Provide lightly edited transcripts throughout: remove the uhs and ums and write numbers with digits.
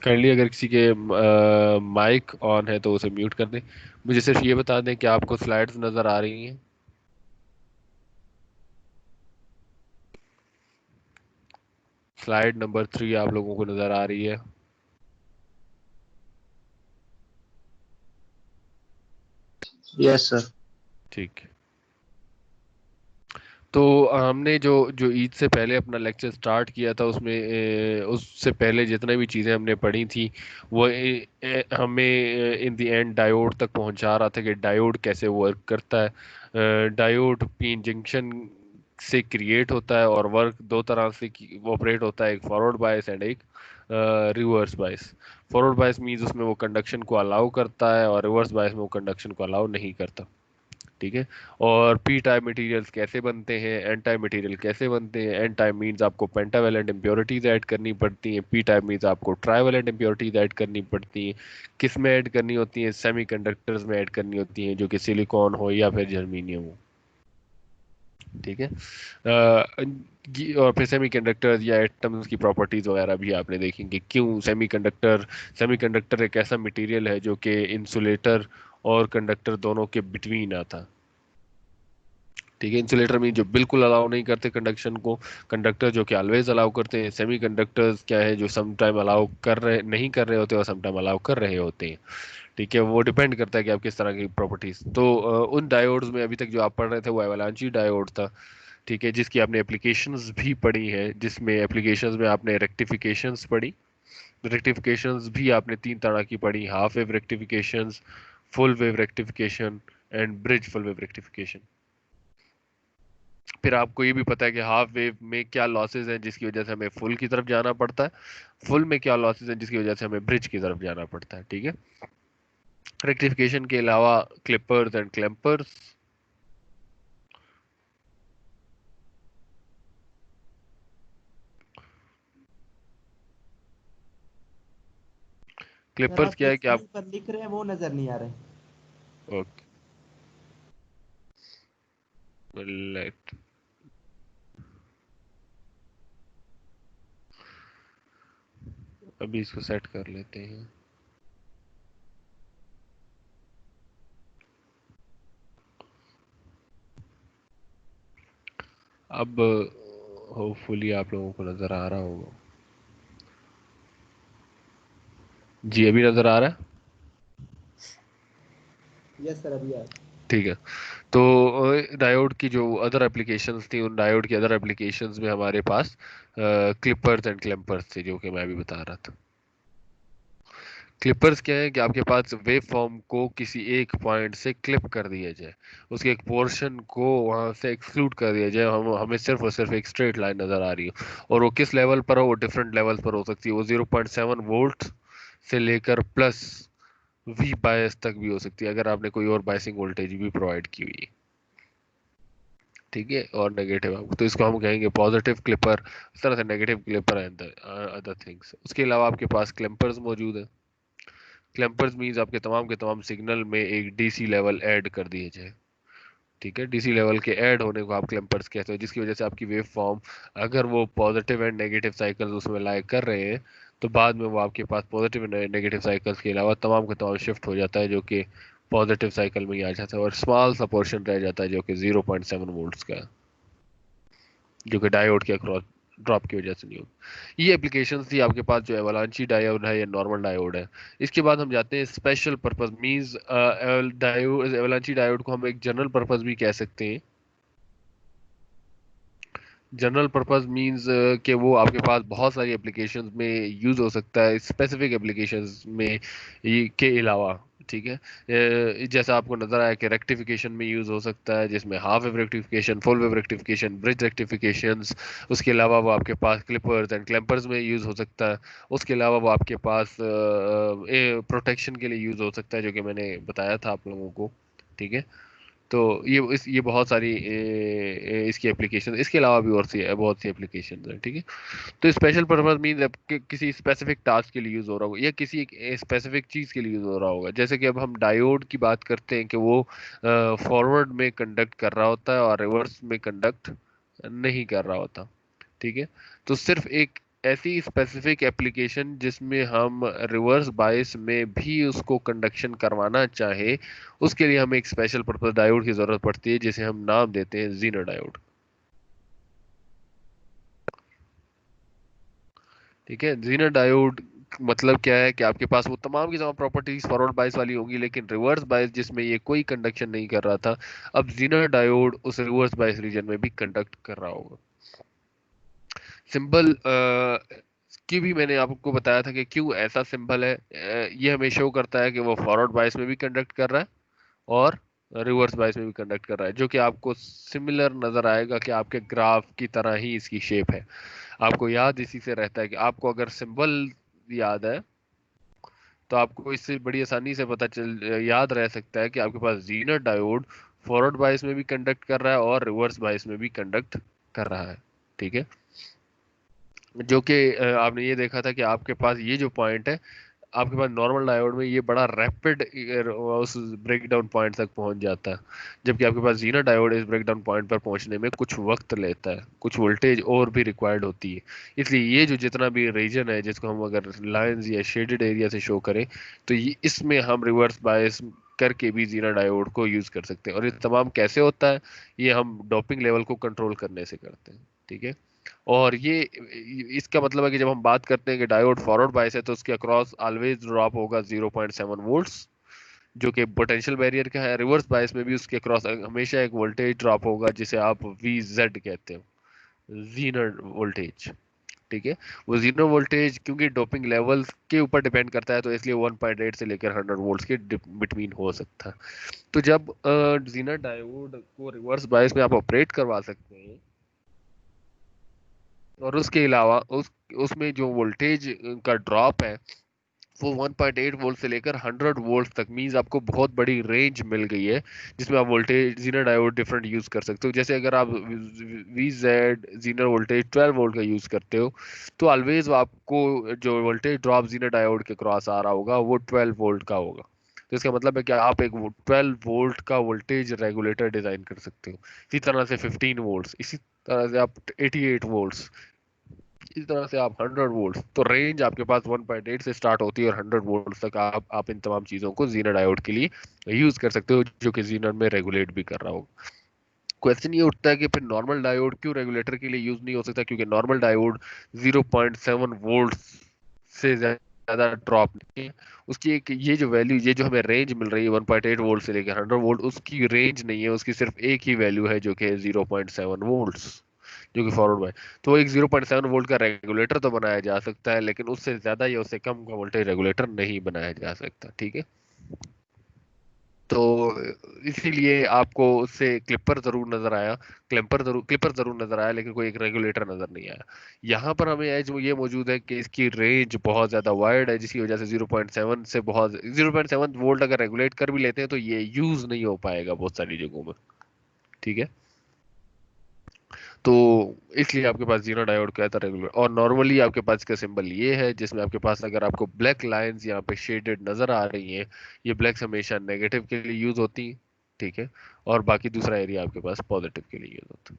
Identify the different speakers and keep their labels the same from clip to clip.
Speaker 1: Kindly अगर किसी के माइक ऑन है तो उसे म्यूट कर दें। मुझे सिर्फ ये बता दें कि आपको स्लाइड्स नज़र आ रही हैं। स्लाइड नंबर 3 आप लोगों को नज़र आ रही है?
Speaker 2: Yes sir.
Speaker 1: ठीक है। तो हमने जो जो ईद से पहले अपना लेक्चर स्टार्ट किया था उसमें उससे पहले जितने भी चीज़ें हमने पढ़ी थी वो हमें इन द एंड डायोड तक पहुंचा रहा था कि डायोड कैसे वर्क करता है। डायोड पीन जंक्शन से क्रिएट होता है और वर्क दो तरह से ऑपरेट होता है, एक फॉरवर्ड बायस एंड एक reverse bias. Forward bias means उसमें वो कंडक्शन को अलाउ करता है और रिवर्स बायस में वो कंडक्शन को अलाउ नहीं करता। ठीक है। और पी टाइप मटेरियल्स कैसे बनते हैं, एन टाइप मटेरियल कैसे बनते हैं? एन टाइप मींस आपको पेंटावेलेंट इम्प्योरिटीज ऐड करनी पड़ती हैं, पी टाइप मींस आपको ट्राइवेलेंट इम्प्योरिटीज ऐड करनी पड़ती हैं। किस में ऐड करनी होती हैं? सेमीकंडक्टर्स में ऐड करनी होती हैं, जो कि सिलिकॉन हो या फिर जर्मीनियम हो। ठीक है। और फिर सेमीकंडक्टर्स या एटम्स की प्रॉपर्टीज वगैरह भी आपने देखी कि क्यों सेमीकंडक्टर एक ऐसा मटेरियल है जो कि इंसुलेटर और कंडक्टर दोनों के बिटवीन आता। ठीक है। इंसुलेटर में जो बिल्कुल अलाउ नहीं करते कंडक्शन को, कंडक्टर जो कि ऑलवेज अलाउ करते हैं। सेमी कंडक्टर्स क्या है, जो सम टाइम अलाउ कर रहे नहीं कर रहे होते और सम टाइम अलाउ कर रहे होते हैं। ठीक है। वो डिपेंड करता है कि आप किस तरह की प्रॉपर्टीज। तो उन डायोड्स में अभी तक जो आप पढ़ रहे थे वो एवलांची डायोड था। ठीक है। जिसकी आपने एप्लीकेशंस भी पढ़ी हैं, जिसमें एप्लीकेशंस में आपने रेक्टिफिकेशंस पढ़ी। रेक्टिफिकेशंस भी आपने तीन तरह की पढ़ी: half wave rectifications, full wave rectification and bridge full wave rectification. फिर आपको ये भी पता है कि हाफ वेव में क्या लॉसेस हैं जिसकी वजह से हमें फुल की तरफ जाना पड़ता है, फुल में क्या लॉसेस हैं जिसकी वजह से हमें ब्रिज की तरफ जाना पड़ता है। ठीक है। रेक्टिफिकेशन के अलावा क्लिपर्स एंड क्लैंपर्स।
Speaker 2: सर
Speaker 1: क्लिपर्स
Speaker 2: आप
Speaker 1: क्या
Speaker 2: जो
Speaker 1: है कि आप
Speaker 2: स्क्रीन पर लिख रहे हैं वो नजर नहीं आ रहे।
Speaker 1: ओके लेट अभी इसको सेट कर लेते हैं। अब होपफुली आप लोगों को नजर आ रहा होगा। जी अभी नजर आ रहा है?
Speaker 2: यस सर अभी आ।
Speaker 1: ठीक है। तो डायोड की जो अदर एप्लीकेशंस थी, उन डायोड की अदर एप्लीकेशंस में हमारे पास क्लिपर्स एंड क्लैंपर्स थे, जो कि मैं अभी बता रहा था। क्लिपर्स क्या है कि आपके पास वेव फॉर्म को किसी एक पॉइंट से क्लिप कर दिया जाए, उसके एक पोर्शन को वहां से एक्सक्लूड कर दिया जाए, हम हमें सिर्फ और सिर्फ एक स्ट्रेट लाइन नजर आ रही हो, और वो किस लेवल पर हो, वो डिफरेंट लेवल्स पर हो सकती है। वो 0.7 वोल्ट से लेकर प्लस वी बायस तक भी हो सकती है, अगर आपने कोई और बायसिंग वोल्टेज भी प्रोवाइड की हुई है। ठीक है। और नेगेटिव तो इसको हम कहेंगे पॉजिटिव क्लिपर, इस तरह से negative clipper and other things. उसके अलावा आपके पास क्लैंपर्स मौजूद है। क्लैंपर्स मींस आपके तमाम के तमाम सिग्नल में एक डीसी लेवल ऐड कर दिए जाए। ठीक है। डीसी लेवल के ऐड होने को आप क्लैंपर्स कहते हो, जिसकी वजह से आपकी वेव फॉर्म, अगर वो पॉजिटिव एंड नेगेटिव साइकिल्स उसमें लाइक कर रहे हैं, तो बाद में वो आपके पास पॉजिटिव एंड नेगेटिव साइकिल्स के अलावा तमाम का तमाम शिफ्ट हो जाता है, जो कि पॉजिटिव साइकिल में ही आ जाता है, और स्मॉल सा पोर्शन रह जाता है जो कि 0.7 वोल्ट्स का है, जो कि डायोड के अक्रॉस ड्रॉप की वजह से नहीं होगी। ये एप्लीकेशंस थी आपके पास, जो एवलांची डायोड है या नॉर्मल डायोड है। इसके बाद हम जाते हैं special purpose means diode, avalanche diode को हम एक जनरल पर्पस भी कह सकते हैं। जनरल पर्पस मींस कि वो आपके पास बहुत सारी एप्लीकेशंस में यूज हो सकता है, स्पेसिफिक एप्लीकेशंस में के अलावा। ठीक है। जैसा आपको नजर आया कि रेक्टिफिकेशन में यूज हो सकता है, जिसमें half wave rectification, full wave rectification, bridge rectifications. उसके अलावा वो आपके पास क्लिपर्स एंड क्लैंपर्स में यूज हो सकता है। उसके अलावा वो आपके पास प्रोटेक्शन के लिए यूज हो सकता है, जो कि मैंने बताया था आप लोगों को। ठीक है। तो ये बहुत सारी इसकी एप्लीकेशन, इसके अलावा भी और सी बहुत सी एप्लीकेशन है। ठीक है। तो स्पेशल पर्पस मीन किसी स्पेसिफिक टास्क के लिए यूज हो रहा होगा या किसी एक स्पेसिफिक चीज के लिए यूज हो रहा होगा। जैसे कि अब हम डायोड की बात करते हैं कि वो फॉरवर्ड में कंडक्ट कर रहा होता है और रिवर्स में कंडक्ट नहीं कर रहा होता। ठीक है। तो सिर्फ एक ऐसी स्पेसिफिक एप्लीकेशन जिसमें हम रिवर्स बायस में भी उसको कंडक्शन करवाना चाहे, उसके लिए हमें एक स्पेशल पर्पस डायोड की जरूरत पड़ती है, जिसे हम नाम देते हैं जीनर डायोड। ठीक है, जीनर डायोड मतलब क्या है कि आपके पास वो तमाम की तमाम प्रॉपर्टीज फॉरवर्ड बायस वाली होंगी, लेकिन रिवर्स बायस जिसमें ये कोई कंडक्शन नहीं कर रहा था, अब जीनर डायोड उस रिवर्स बायस रीजन में भी कंडक्ट कर रहा होगा। सिंबल की भी मैंने आपको बताया था कि क्यों ऐसा सिंबल है। ये हमें शो करता है कि वो फॉरवर्ड बायस में भी कंडक्ट कर रहा है और रिवर्स बायस में भी कंडक्ट कर रहा है, जो कि आपको सिमिलर नजर आएगा कि आपके ग्राफ की तरह ही इसकी शेप है। आपको याद इसी से रहता है कि आपको अगर सिंबल याद है तो आपको इससे बड़ी आसानी से पता चल याद रह सकता है कि आपके पास जीनर डायोड फॉरवर्ड बायस में भी कंडक्ट कर रहा है और रिवर्स बायस में भी कंडक्ट कर रहा है। ठीक है, जो कि आपने ये देखा था कि आपके पास ये जो पॉइंट है, आपके पास नॉर्मल डायोड में ये बड़ा रैपिड उस ब्रेक डाउन पॉइंट तक पहुंच जाता है, जबकि आपके पास जीना डायोड इस ब्रेक डाउन पॉइंट पर पहुंचने में कुछ वक्त लेता है, कुछ वोल्टेज और भी रिक्वायर्ड होती है। इसलिए ये जो जितना भी रीजन है जिसको हम अगर लाइंस या शेडेड एरिया से शो करें, तो ये इसमें हम रिवर्स बायस करके भी जीना डायोड को यूज कर सकते हैं। और ये तमाम कैसे होता है, ये हम डोपिंग लेवल को कंट्रोल करने से करते हैं। ठीक है, और ये इसका मतलब है कि जब हम बात करते हैं कि डायोड फॉरवर्ड बायस है तो उसके अक्रॉस ऑलवेज ड्रॉप होगा 0.7 वोल्ट्स, जो कि पोटेंशियल बैरियर का है। रिवर्स बायस में भी उसके अक्रॉस हमेशा एक वोल्टेज ड्रॉप होगा जिसे आप वी जेड कहते हो, जीनर वोल्टेज। ठीक है, वो जीनर वोल्टेज क्योंकि डोपिंग लेवल्स के ऊपर डिपेंड करता है, तो इसलिए 1.8 से लेकर 100 वोल्ट्स के बिटवीन हो सकता है। तो जब जीनर डायोड को रिवर्स बायस में आप ऑपरेट करवा सकते हैं, और उसके अलावा उसमें जो वोल्टेज का ड्रॉप है वो 1.8 वोल्ट से लेकर 100 वोल्ट तक, मींस आपको बहुत बड़ी रेंज मिल गई है जिसमें आप voltage Zener diode different use कर सकते हो। जैसे अगर आप V Z Zener voltage 12 volt का यूज करते हो, तो ऑलवेज आपको जो वोल्टेज ड्रॉप जीनर डायोड के क्रॉस आ रहा होगा वो 12 वोल्ट का होगा। तो इसका मतलब है कि आप एक 12 वोल्ट का वोल्टेज रेगुलेटर डिजाइन कर सकते हो। इसी तरह से 15 वोल्ट्स, इसी तरह से आप 88 वोल्ट्स, इस तरह से आप 100 वोल्ट, तो रेंज आपके पास 1.8 से स्टार्ट होती है और 100 वोल्ट तक आप इन तमाम चीजों को जीनर डायोड के लिए यूज कर सकते हो, जो कि जीनर में रेगुलेट भी कर रहा हो। क्वेश्चन ये उठता है कि फिर नॉर्मल डायोड क्यों रेगुलेटर के लिए यूज नहीं हो सकता, क्योंकि नॉर्मल डायोड 0.7 वोल्ट से ज्यादा ड्रॉप नहीं है। उसकी एक ये जो वैल्यू, ये जो हमें रेंज मिल रही है 1.8 वोल्ट से लेकर 100 वोल्ट, उसकी रेंज नहीं है, उसकी सिर्फ एक ही वैल्यू है जो कि 0.7 वोल्ट्स, जो कि फॉरवर्ड बाय। तो वो एक 0.7 वोल्ट का रेगुलेटर तो बनाया जा सकता है, लेकिन उससे ज्यादा या उससे कम का वोल्टेज रेगुलेटर नहीं बनाया जा सकता। ठीक है, तो इसीलिए आपको उससे क्लिपर जरूर नजर आया, क्लिपर जरूर नजर आया, लेकिन कोई एक रेगुलेटर नजर नहीं आया। यहाँ पर हमें एज ये मौजूद है कि इसकी रेंज बहुत ज्यादा वाइड है, जिसकी वजह से 0.7 से बहुत 0.7 वोल्ट अगर रेगुलेट कर भी लेते हैं तो ये यूज नहीं हो पाएगा बहुत सारी जगहों में। ठीक है, तो इसलिए आपके पास जीरो डायोड का था रेगुलर। और नॉर्मली आपके पास इसका सिंबल ये है, जिसमें आपके पास अगर आपको ब्लैक लाइंस यहाँ पे शेडेड नजर आ रही हैं, ये ब्लैक्स हमेशा नेगेटिव के लिए यूज होती हैं। ठीक है, और बाकी दूसरा एरिया आपके पास पॉजिटिव के लिए यूज होता है,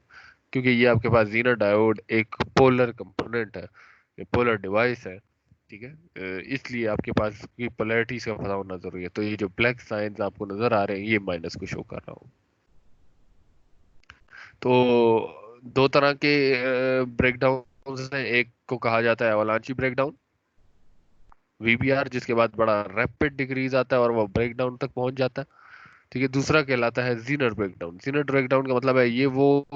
Speaker 1: क्योंकि ये आपके पास जीरो डायोड एक पोलर कंपोनेंट है, ये पोलर डिवाइस है। ठीक है, इसलिए आपके पास की पोलैरिटीज का पता होना जरूरी है। तो ये जो ब्लैक साइंस आपको नजर आ रहे हैं, ये माइनस को शो कर रहा हूँ। तो दो तरह के ब्रेकडाउन हैं, एक को कहा जाता है एवलांची ब्रेकडाउन, वीबीआर, जिसके बाद बड़ा रैपिड डिक्रीज आता है और वो ब्रेकडाउन तक पहुंच जाता है। ठीक है, दूसरा कहलाता है जीनर ब्रेकडाउन। जीनर ब्रेकडाउन का मतलब है ये वो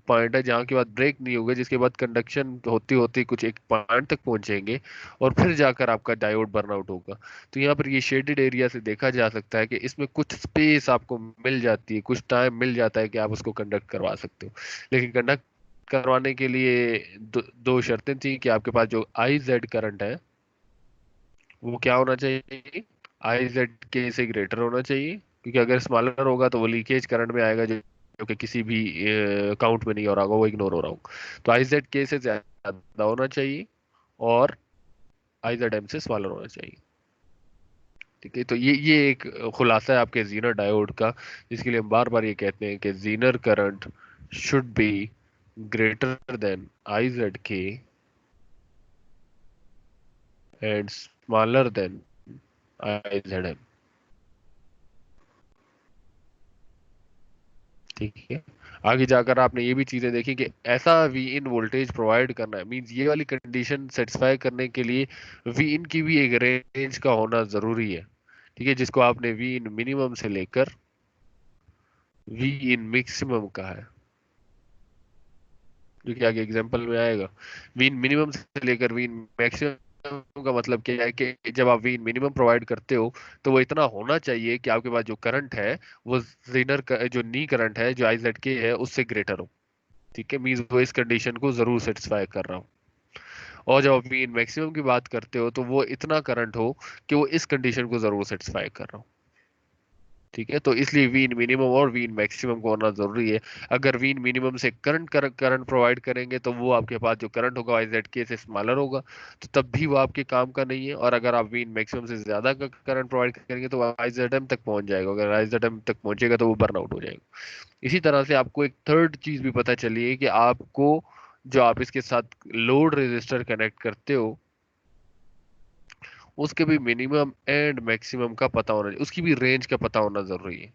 Speaker 1: पॉइंट है जहाँ के बाद ब्रेक नहीं होगा, जिसके बाद कंडक्शन होती होती कुछ एक पॉइंट तक पहुंचेंगे और फिर जाकर आपका डायोड बर्नआउट होगा। तो यहाँ पर ये शेडेड एरिया से देखा जा सकता है कि इसमें कुछ स्पेस आपको मिल जाती है, कुछ टाइम मिल जाता है कि आप उसको कंडक्ट करवा सकते हो। लेकिन कंडक्ट करवाने के लिए दो शर्तें थी कि आपके पास जो आई जेड करंट है वो क्या होना चाहिए, आई जेड के से ग्रेटर होना चाहिए, क्योंकि अगर स्मॉलर होगा तो वो लीकेज करंट में आएगा, जो कि किसी भी काउंट में नहीं हो रहा होगा, वो इग्नोर हो रहा होगा। तो आई जेड के से ज्यादा होना चाहिए और आई जेड एम से स्मॉलर होना चाहिए। ठीक है, तो ये एक खुलासा है आपके जीनर डायोड का, जिसके लिए हम बार बार ये कहते हैं कि Zener current should be greater than I Z के and smaller than IZM। ठीक है। आगे जाकर आपने ये भी चीजें देखी कि ऐसा वी इन वोल्टेज प्रोवाइड करना है, मींस ये वाली कंडीशन सेटिस्फाई करने के लिए वी इन की भी एक रेंज का होना जरूरी है। ठीक है, जिसको आपने वी इन मिनिमम से लेकर वी इन मैक्सिमम का है, जो कि आगे एग्जांपल में आएगा। वीन मिनिमम से लेकर वीन मैक्सिमम का मतलब क्या है कि जब आप वीन मिनिमम प्रोवाइड करते हो तो वो इतना होना चाहिए कि आपके पास जो करंट है वो जीनर का जो नी करंट है जो आईजेड के है उससे ग्रेटर हो। ठीक है, मींस वो इस कंडीशन को जरूर सेटिस्फाई कर रहा हो। और जब आप वीन मैक्सिमम की बात करते हो तो वो इतना करंट हो कि वो इस कंडीशन को जरूर सेटिस्फाई कर रहा हो। ठीक है, तो इसलिए वीन मिनिमम और वीन मैक्सिमम को होना जरूरी है। अगर वीन मिनिमम से करंट प्रोवाइड करेंगे तो वो आपके पास जो करंट होगा वाई के से स्मॉलर होगा, तो तब भी वो आपके काम का नहीं है। और अगर आप वीन मैक्सिमम से ज्यादा का करंट प्रोवाइड करेंगे तो वाई तक पहुंच जाएगा, अगर वाई तक पहुंचेगा तो वो बर्न आउट हो जाएगा। इसी तरह से आपको एक थर्ड चीज भी पता चली है कि आपको जो आप इसके साथ लोड रेजिस्टर कनेक्ट करते हो उसके भी मिनिमम एंड मैक्सिमम का पता होना चाहिए, उसकी भी रेंज का पता होना जरूरी है।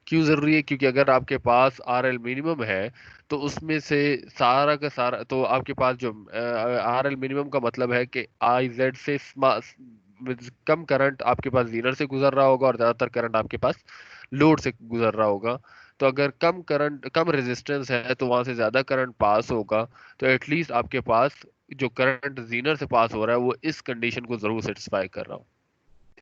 Speaker 1: क्यों जरूरी है? क्योंकि अगर आपके पास आर एल मिनिमम है तो उसमें से सारा का सारा, तो आपके पास जो आर एल मिनिमम का मतलब है कि आई जेड से कम करंट आपके पास जीनर से गुजर रहा होगा और ज्यादातर करंट आपके पास लोड से गुजर रहा होगा। तो अगर कम करंट कम रेजिस्टेंस है तो वहां से ज्यादा करंट पास होगा, तो एटलीस्ट आपके पास जो करंट जीनर से पास हो रहा है वो इस कंडीशन को जरूर सेटिस्फाई कर रहा हो।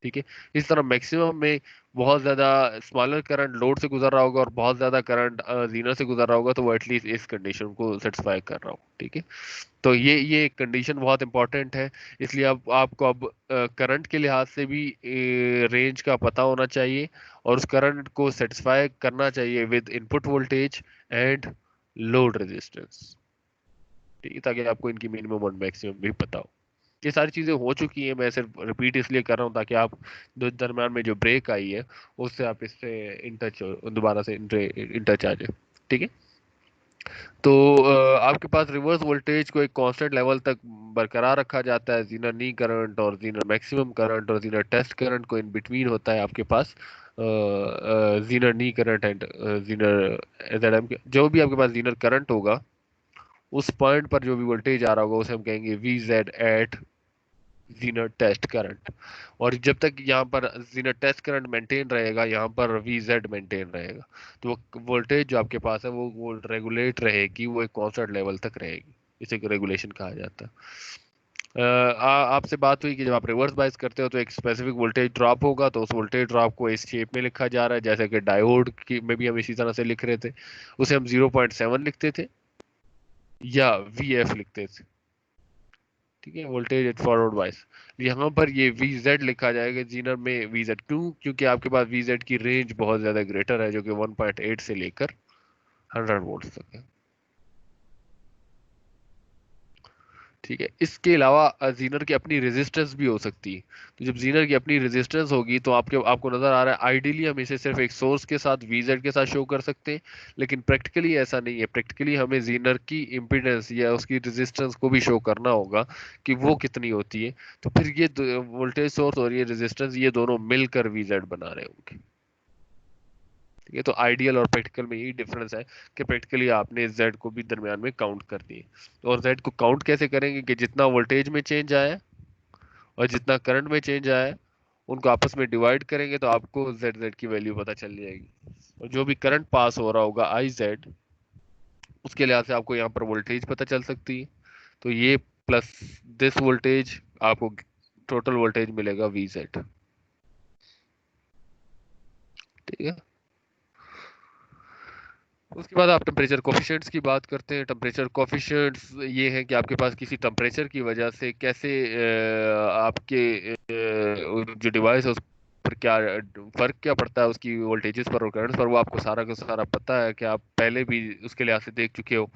Speaker 1: ठीक है, इस तरह मैक्सिमम में बहुत ज्यादा स्मॉलर करंट लोड से गुजर रहा होगा और बहुत ज्यादा करंट जीनर से गुजर रहा होगा, तो वो एटलीस्ट इस कंडीशन को सेटिस्फाई कर रहा हो। ठीक है, तो ये कंडीशन बहुत इंपॉर्टेंट है। इसलिए अब आपको अब करंट के लिहाज से भी रेंज का पता होना चाहिए और उस करंट को सेटिस्फाई करना चाहिए with input voltage and load resistance. ठीक है, ताकि आपको इनकी मिनिमम और मैक्सिमम भी पता हो। ये सारी चीजें हो चुकी हैं, मैं सिर्फ रिपीट इसलिए कर रहा हूँ ताकि आप दो दरम्यान में जो ब्रेक आई है उससे आप इससे इन टच दोबारा से इन टच आ जाए। ठीक है, तो आपके पास रिवर्स वोल्टेज को एक कांस्टेंट लेवल तक बरकरार रखा जाता है। जीनर नी करंट और जीनर मैक्सिमम करंट और जीनर टेस्ट करंट को इन बिटवीन होता है आपके पास zener knee current and zener एजएडएम के। जो भी आपके पास जीनर करंट होगा उस पॉइंट पर जो भी वोल्टेज आ रहा होगा उसे हम कहेंगे V Z at Zener test current. और जब तक यहाँ पर जीनर टेस्ट करंट मेंटेन रहेगा यहाँ पर वी जेड मेंटेन रहेगा, तो वो वोल्टेज जो आपके पास है वो रेगुलेट रहेगी, वो एक कांस्टेंट लेवल तक रहेगी। इसे रेगुलेशन कहा जाता है। आपसे बात हुई कि जब आप रिवर्स बायस करते हो तो एक स्पेसिफिक वोल्टेज ड्रॉप होगा, तो उस वोल्टेज ड्रॉप को इस शेप में लिखा जा रहा है जैसे कि डायोड की में भी हम इसी तरह से लिख रहे थे। उसे हम 0.7 लिखते थे या वी एफ लिखते थे। ठीक है, वोल्टेज एट फॉरवर्ड वाइज। यहाँ पर ये वी जेड लिखा जाएगा जीनर में वी जेड, क्यों? क्योंकि आपके पास वी जेड की रेंज बहुत ज्यादा ग्रेटर है जो कि 1.8 से लेकर 100 वोल्ट तक है। ठीक है, इसके अलावा जीनर की अपनी रेजिस्टेंस भी हो सकती है। तो जब जीनर की अपनी रेजिस्टेंस होगी तो आपको नजर आ रहा है आइडियली हम इसे सिर्फ एक सोर्स के साथ वीजेड के साथ शो कर सकते हैं, लेकिन प्रैक्टिकली ऐसा नहीं है। प्रैक्टिकली हमें जीनर की इम्पीडेंस या उसकी रेजिस्टेंस को भी शो करना होगा कि वो कितनी होती है। तो फिर ये वोल्टेज सोर्स और ये रेजिस्टेंस ये दोनों मिलकर वीजेड बना रहे होंगे। ठीक है, तो आइडियल और प्रैक्टिकल में यही डिफरेंस है कि प्रैक्टिकली आपने जेड को भी दरमियान में काउंट कर दिए। और जेड को काउंट कैसे करेंगे कि जितना वोल्टेज में चेंज आया और जितना करंट में चेंज आया उनको आपस में डिवाइड करेंगे तो आपको जेड जेड की वैल्यू पता चल जाएगी। और जो भी करंट पास हो रहा होगा आई जेड, उसके लिहाज से आपको यहाँ पर वोल्टेज पता चल सकती है। तो ये प्लस दिस वोल्टेज आपको टोटल वोल्टेज मिलेगा वी जेड। ठीक है, उसके बाद आप टेम्परेचर कोफिशिएंट्स की बात करते हैं। टेम्परेचर कोफिशिएंट्स ये है कि आपके पास किसी टेम्परेचर की वजह से कैसे आपके जो डिवाइस है उस पर क्या फर्क क्या पड़ता है उसकी वोल्टेजेस पर और करंट्स पर, वो आपको सारा का सारा पता है कि आप पहले भी उसके लिहाज से देख चुके हो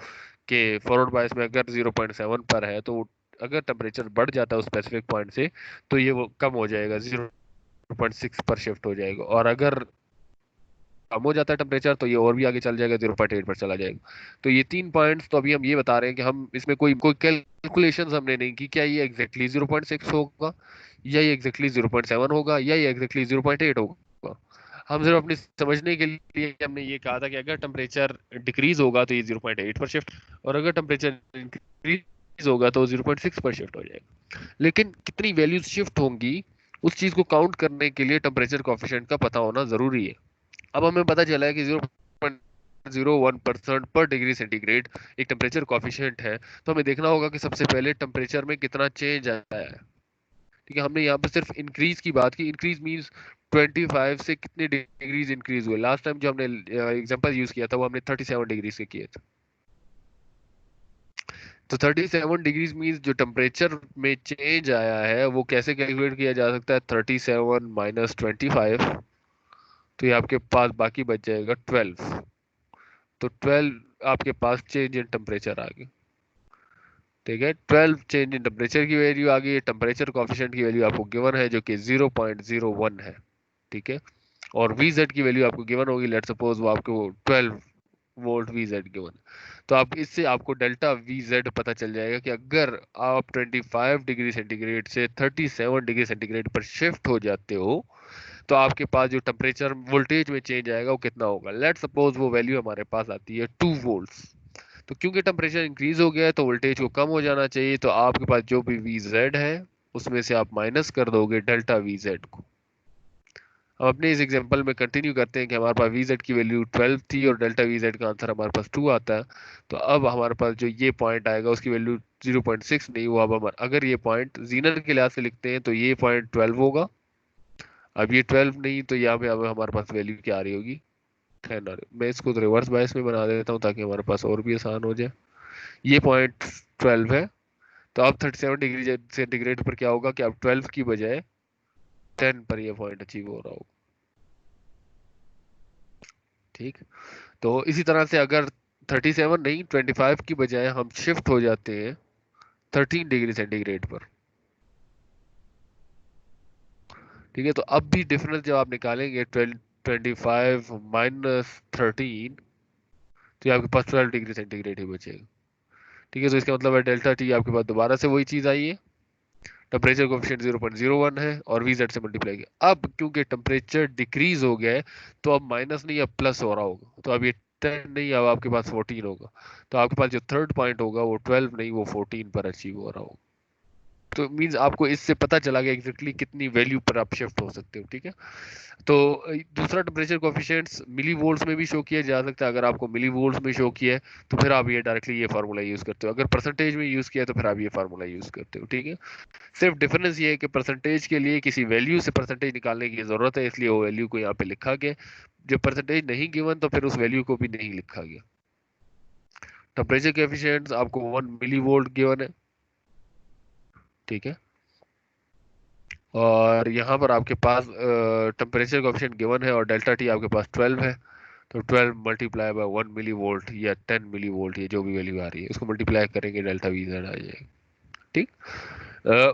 Speaker 1: कि फॉरवर्ड बायस में अगर 0.7 पर है तो अगर टेम्परेचर बढ़ जाता है उस स्पेसिफिक पॉइंट से तो ये वो कम हो जाएगा, 0.6 पर शिफ्ट हो जाएगा। और अगर कम हो जाता है टेम्परेचर तो ये और भी आगे चल जाएगा, 0.8 पर चला जाएगा। तो ये 3 पॉइंट्स तो अभी हम ये बता रहे हैं कि हम इसमें कोई कोई कैलकुलेशन कैलकुलेशंस हमने नहीं की, क्या ये एग्जैक्टली 0.6 होगा, या ये एग्जैक्टली 0.7 होगा, या ये एग्जैक्टली 0.8 होगा। हम सिर्फ अपनी समझने के लिए हमने ये कहा था कि अगर टेम्परेचर डिक्रीज होगा तो ये 0.8 पर शिफ्ट, और अगर टेम्परेचर इंक्रीज होगा तो 0.6 पर शिफ्ट हो जाएगा। लेकिन कितनी वैल्यूज शिफ्ट होंगी उस चीज को काउंट करने के लिए टेम्परेचर कोएफिशिएंट का पता होना जरूरी है। अब हमें पता चला है कि 0.01% पर डिग्री सेंटीग्रेड एक टेम्परेचर कोएफिशिएंट है, तो हमें देखना होगा कि सबसे पहले टेम्परेचर में कितना चेंज आया है। ठीक है, हमने यहाँ पर सिर्फ इंक्रीज की बात की। इंक्रीज मींस 25 से कितने डिग्रीज इंक्रीज हुए। लास्ट टाइम जो हमने एग्जांपल यूज किया था वो हमने 37 डिग्री से किए थे। तो 37 डिग्रीज मींस जो टेम्परेचर में चेंज आया है वो कैसे कैलकुलेट किया जा सकता है, 37 माइनस 25, तो ये आपके पास बाकी बच जाएगा 12। तो 12 आपके पास चेंज इन टेम्परेचर आ गई। ठीक है, 12 चेंज इन टेम्परेचर की वैल्यू आ गई। टेम्परेचर कोएफिशिएंट की वैल्यू आपको गिवन है जो कि 0.01 है। ठीक है, और वीजेड की वैल्यू आपको गिवन होगी, लेट सपोज वो आपको 12 वोल्ट वीजेड गिवन। तो आप इससे आपको डेल्टा वीजेड पता चल जाएगा कि अगर आप 25 डिग्री सेंटीग्रेड से 37 डिग्री सेंटीग्रेड पर शिफ्ट हो जाते हो तो आपके पास जो टेम्परेचर वोल्टेज में चेंज आएगा वो कितना होगा। लेट सपोज वो वैल्यू हमारे पास आती है 2 वोल्ट्स। तो क्योंकि टेम्परेचर इंक्रीज हो गया है तो वोल्टेज को कम हो जाना चाहिए, तो आपके पास जो भी वी जेड है उसमें से आप माइनस कर दोगे डेल्टा वी जेड को। हम अपने इस एग्जांपल में कंटिन्यू करते हैं कि हमारे पास वी जेड की वैल्यू 12 थी और डेल्टा वी जेड का आंसर हमारे पास 2 आता है। तो अब हमारे पास जो ये पॉइंट आएगा उसकी वैल्यू 0.6 नहीं हुआ। अब हमारा अगर ये पॉइंट जीनर के लिहाज से लिखते हैं तो ये पॉइंट 12 होगा। अब ये 12 नहीं तो यहाँ पे अब हमारे पास वैल्यू क्या आ रही होगी, 10 आ रही। मैं इसको रिवर्स बायस में बना देता हूँ ताकि हमारे पास और भी आसान हो जाए। ये पॉइंट 12 है, तो अब 37 डिग्री सेंटीग्रेड पर क्या होगा कि अब 12 की बजाय 10 पर ये पॉइंट अचीव हो रहा होगा। ठीक, तो इसी तरह से अगर 37 नहीं 25 की बजाय हम शिफ्ट हो जाते हैं 13 डिग्री सेंटीग्रेड पर। ठीक है, तो अब भी डिफरेंस जब आप निकालेंगे 25 माइनस 13, तो ये आपके पास 12 डिग्री सेंटीग्रेड ही बचेगा। ठीक है, तो इसका मतलब है डेल्टा टी आपके पास दोबारा से वही चीज आई है। टेम्परेचर कोएफिशिएंट 0.01 है और वीजेड से मल्टीप्लाई किया। अब क्योंकि टेम्परेचर डिक्रीज हो गया है तो अब माइनस नहीं अब प्लस हो रहा होगा, तो अब ये 10 नहीं अब आपके पास 14 होगा। तो आपके पास जो थर्ड पॉइंट होगा वो 12 नहीं वो 14 पर अचीव हो रहा होगा। तो मींस आपको इससे पता चला कि एग्जैक्टली कितनी वैल्यू पर आप शिफ्ट हो सकते हो। ठीक है, तो दूसरा टेम्परेचर कोएफिशिएंट्स मिली वोल्ट्स में भी शो किया जा सकता है। अगर आपको मिली वोल्ट्स में शो किया है तो फिर आप ये डायरेक्टली ये फार्मूला यूज करते हो। अगर परसेंटेज में यूज किया है तो फिर आप ये फार्मूला यूज करते हो। ठीक है, सिर्फ डिफरेंस ये है कि परसेंटेज के लिए किसी वैल्यू से परसेंटेज निकालने की जरूरत है, इसलिए वो वैल्यू को यहाँ पे लिखा गया। जब परसेंटेज नहीं गिवन तो फिर उस वैल्यू को भी नहीं लिखा गया। टेम्परेचर कोएफिशिएंट्स आपको 1 मिली वोल्ट गिवन है। ठीक है, और यहाँ पर आपके पास टेम्परेचर कोएफिशिएंट गिवन है और डेल्टा टी आपके पास 12 है। तो 12 मल्टीप्लाई बाय 1 मिली वोल्ट या 10 मिली वोल्ट, ये जो भी वैल्यू आ रही है उसको मल्टीप्लाई करेंगे डेल्टा वी जेड आ जाएगा। ठीक,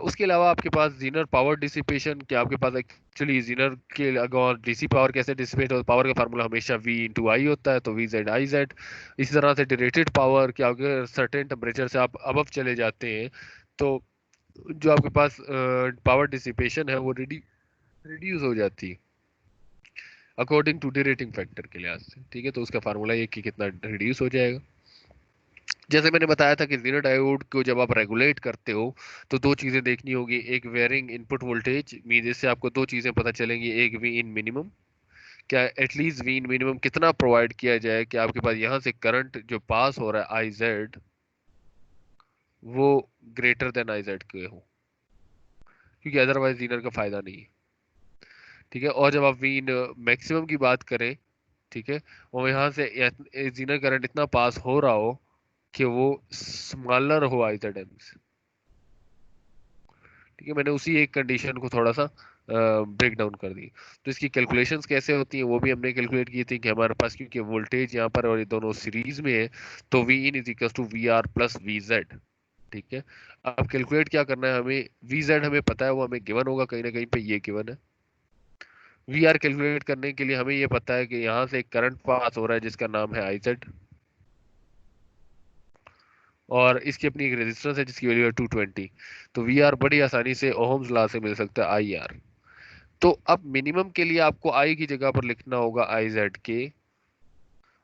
Speaker 1: उसके अलावा आपके पास जीनर पावर डिसिपेशन, कि आपके पास एक्चुअली जीनर के अगर डीसी पावर कैसे डिसिपेट हो, पावर का फार्मूला हमेशा V इंटू आई होता है, तो वी जेड आई जेड। इसी तरह से डिरेटेड पावर, कि अगर सर्टेन टेम्परेचर से आप अबव चले जाते हैं तो जो आपके पास पावर डिसिपेशन है वो रिड्यूस हो जाती है अकॉर्डिंग टू डिरेटिंग फैक्टर के लिहाज से। ठीक है, तो उसका फार्मूला ये कि कितना रिड्यूस हो जाएगा। जैसे मैंने बताया था कि जीरो डायोड को जब आप रेगुलेट करते हो तो दो चीजें देखनी होगी। एक वेरिंग इनपुट वोल्टेज मीन, इससे आपको दो चीजें पता चलेंगी। एक वी इन मिनिमम, क्या एटलीस्ट वी इन मिनिमम कितना प्रोवाइड किया जाए कि आपके पास यहाँ से करंट जो पास हो रहा है आई जेड वो ग्रेटर देन आई जेड के हो, क्योंकि अदरवाइज जीनर का फायदा नहीं है। ठीक है, और जब आप वी इन मैक्सिमम की बात करें, ठीक है, और यहाँ से जीनर करंट इतना पास हो रहा हो कि वो स्मॉलर हो आई जेड एम से। ठीक है, मैंने उसी एक कंडीशन को थोड़ा सा ब्रेक डाउन कर दी। तो इसकी कैलकुलेशंस कैसे होती हैं वो भी हमने कैलकुलेट की थी कि हमारे पास क्योंकि वोल्टेज यहाँ पर और ये दोनों सीरीज में है तो V in is equal to V R plus V Z. ठीक है, अब कैलकुलेट क्या करना है हमें, वी जेड हमें पता है वो हमें गिवन होगा कहीं ना कहीं पे, ये गिवन है। वी आर कैलकुलेट करने के लिए हमें ये पता है कि यहाँ से एक करंट पास हो रहा है जिसका नाम है आई जेड, और इसकी अपनी एक रेजिस्टेंस है जिसकी वैल्यू है 220। तो वी आर बड़ी आसानी से ओहम्स लॉ से मिल सकता है आई आर। तो अब मिनिमम के लिए आपको आई की जगह पर लिखना होगा आई जेड के,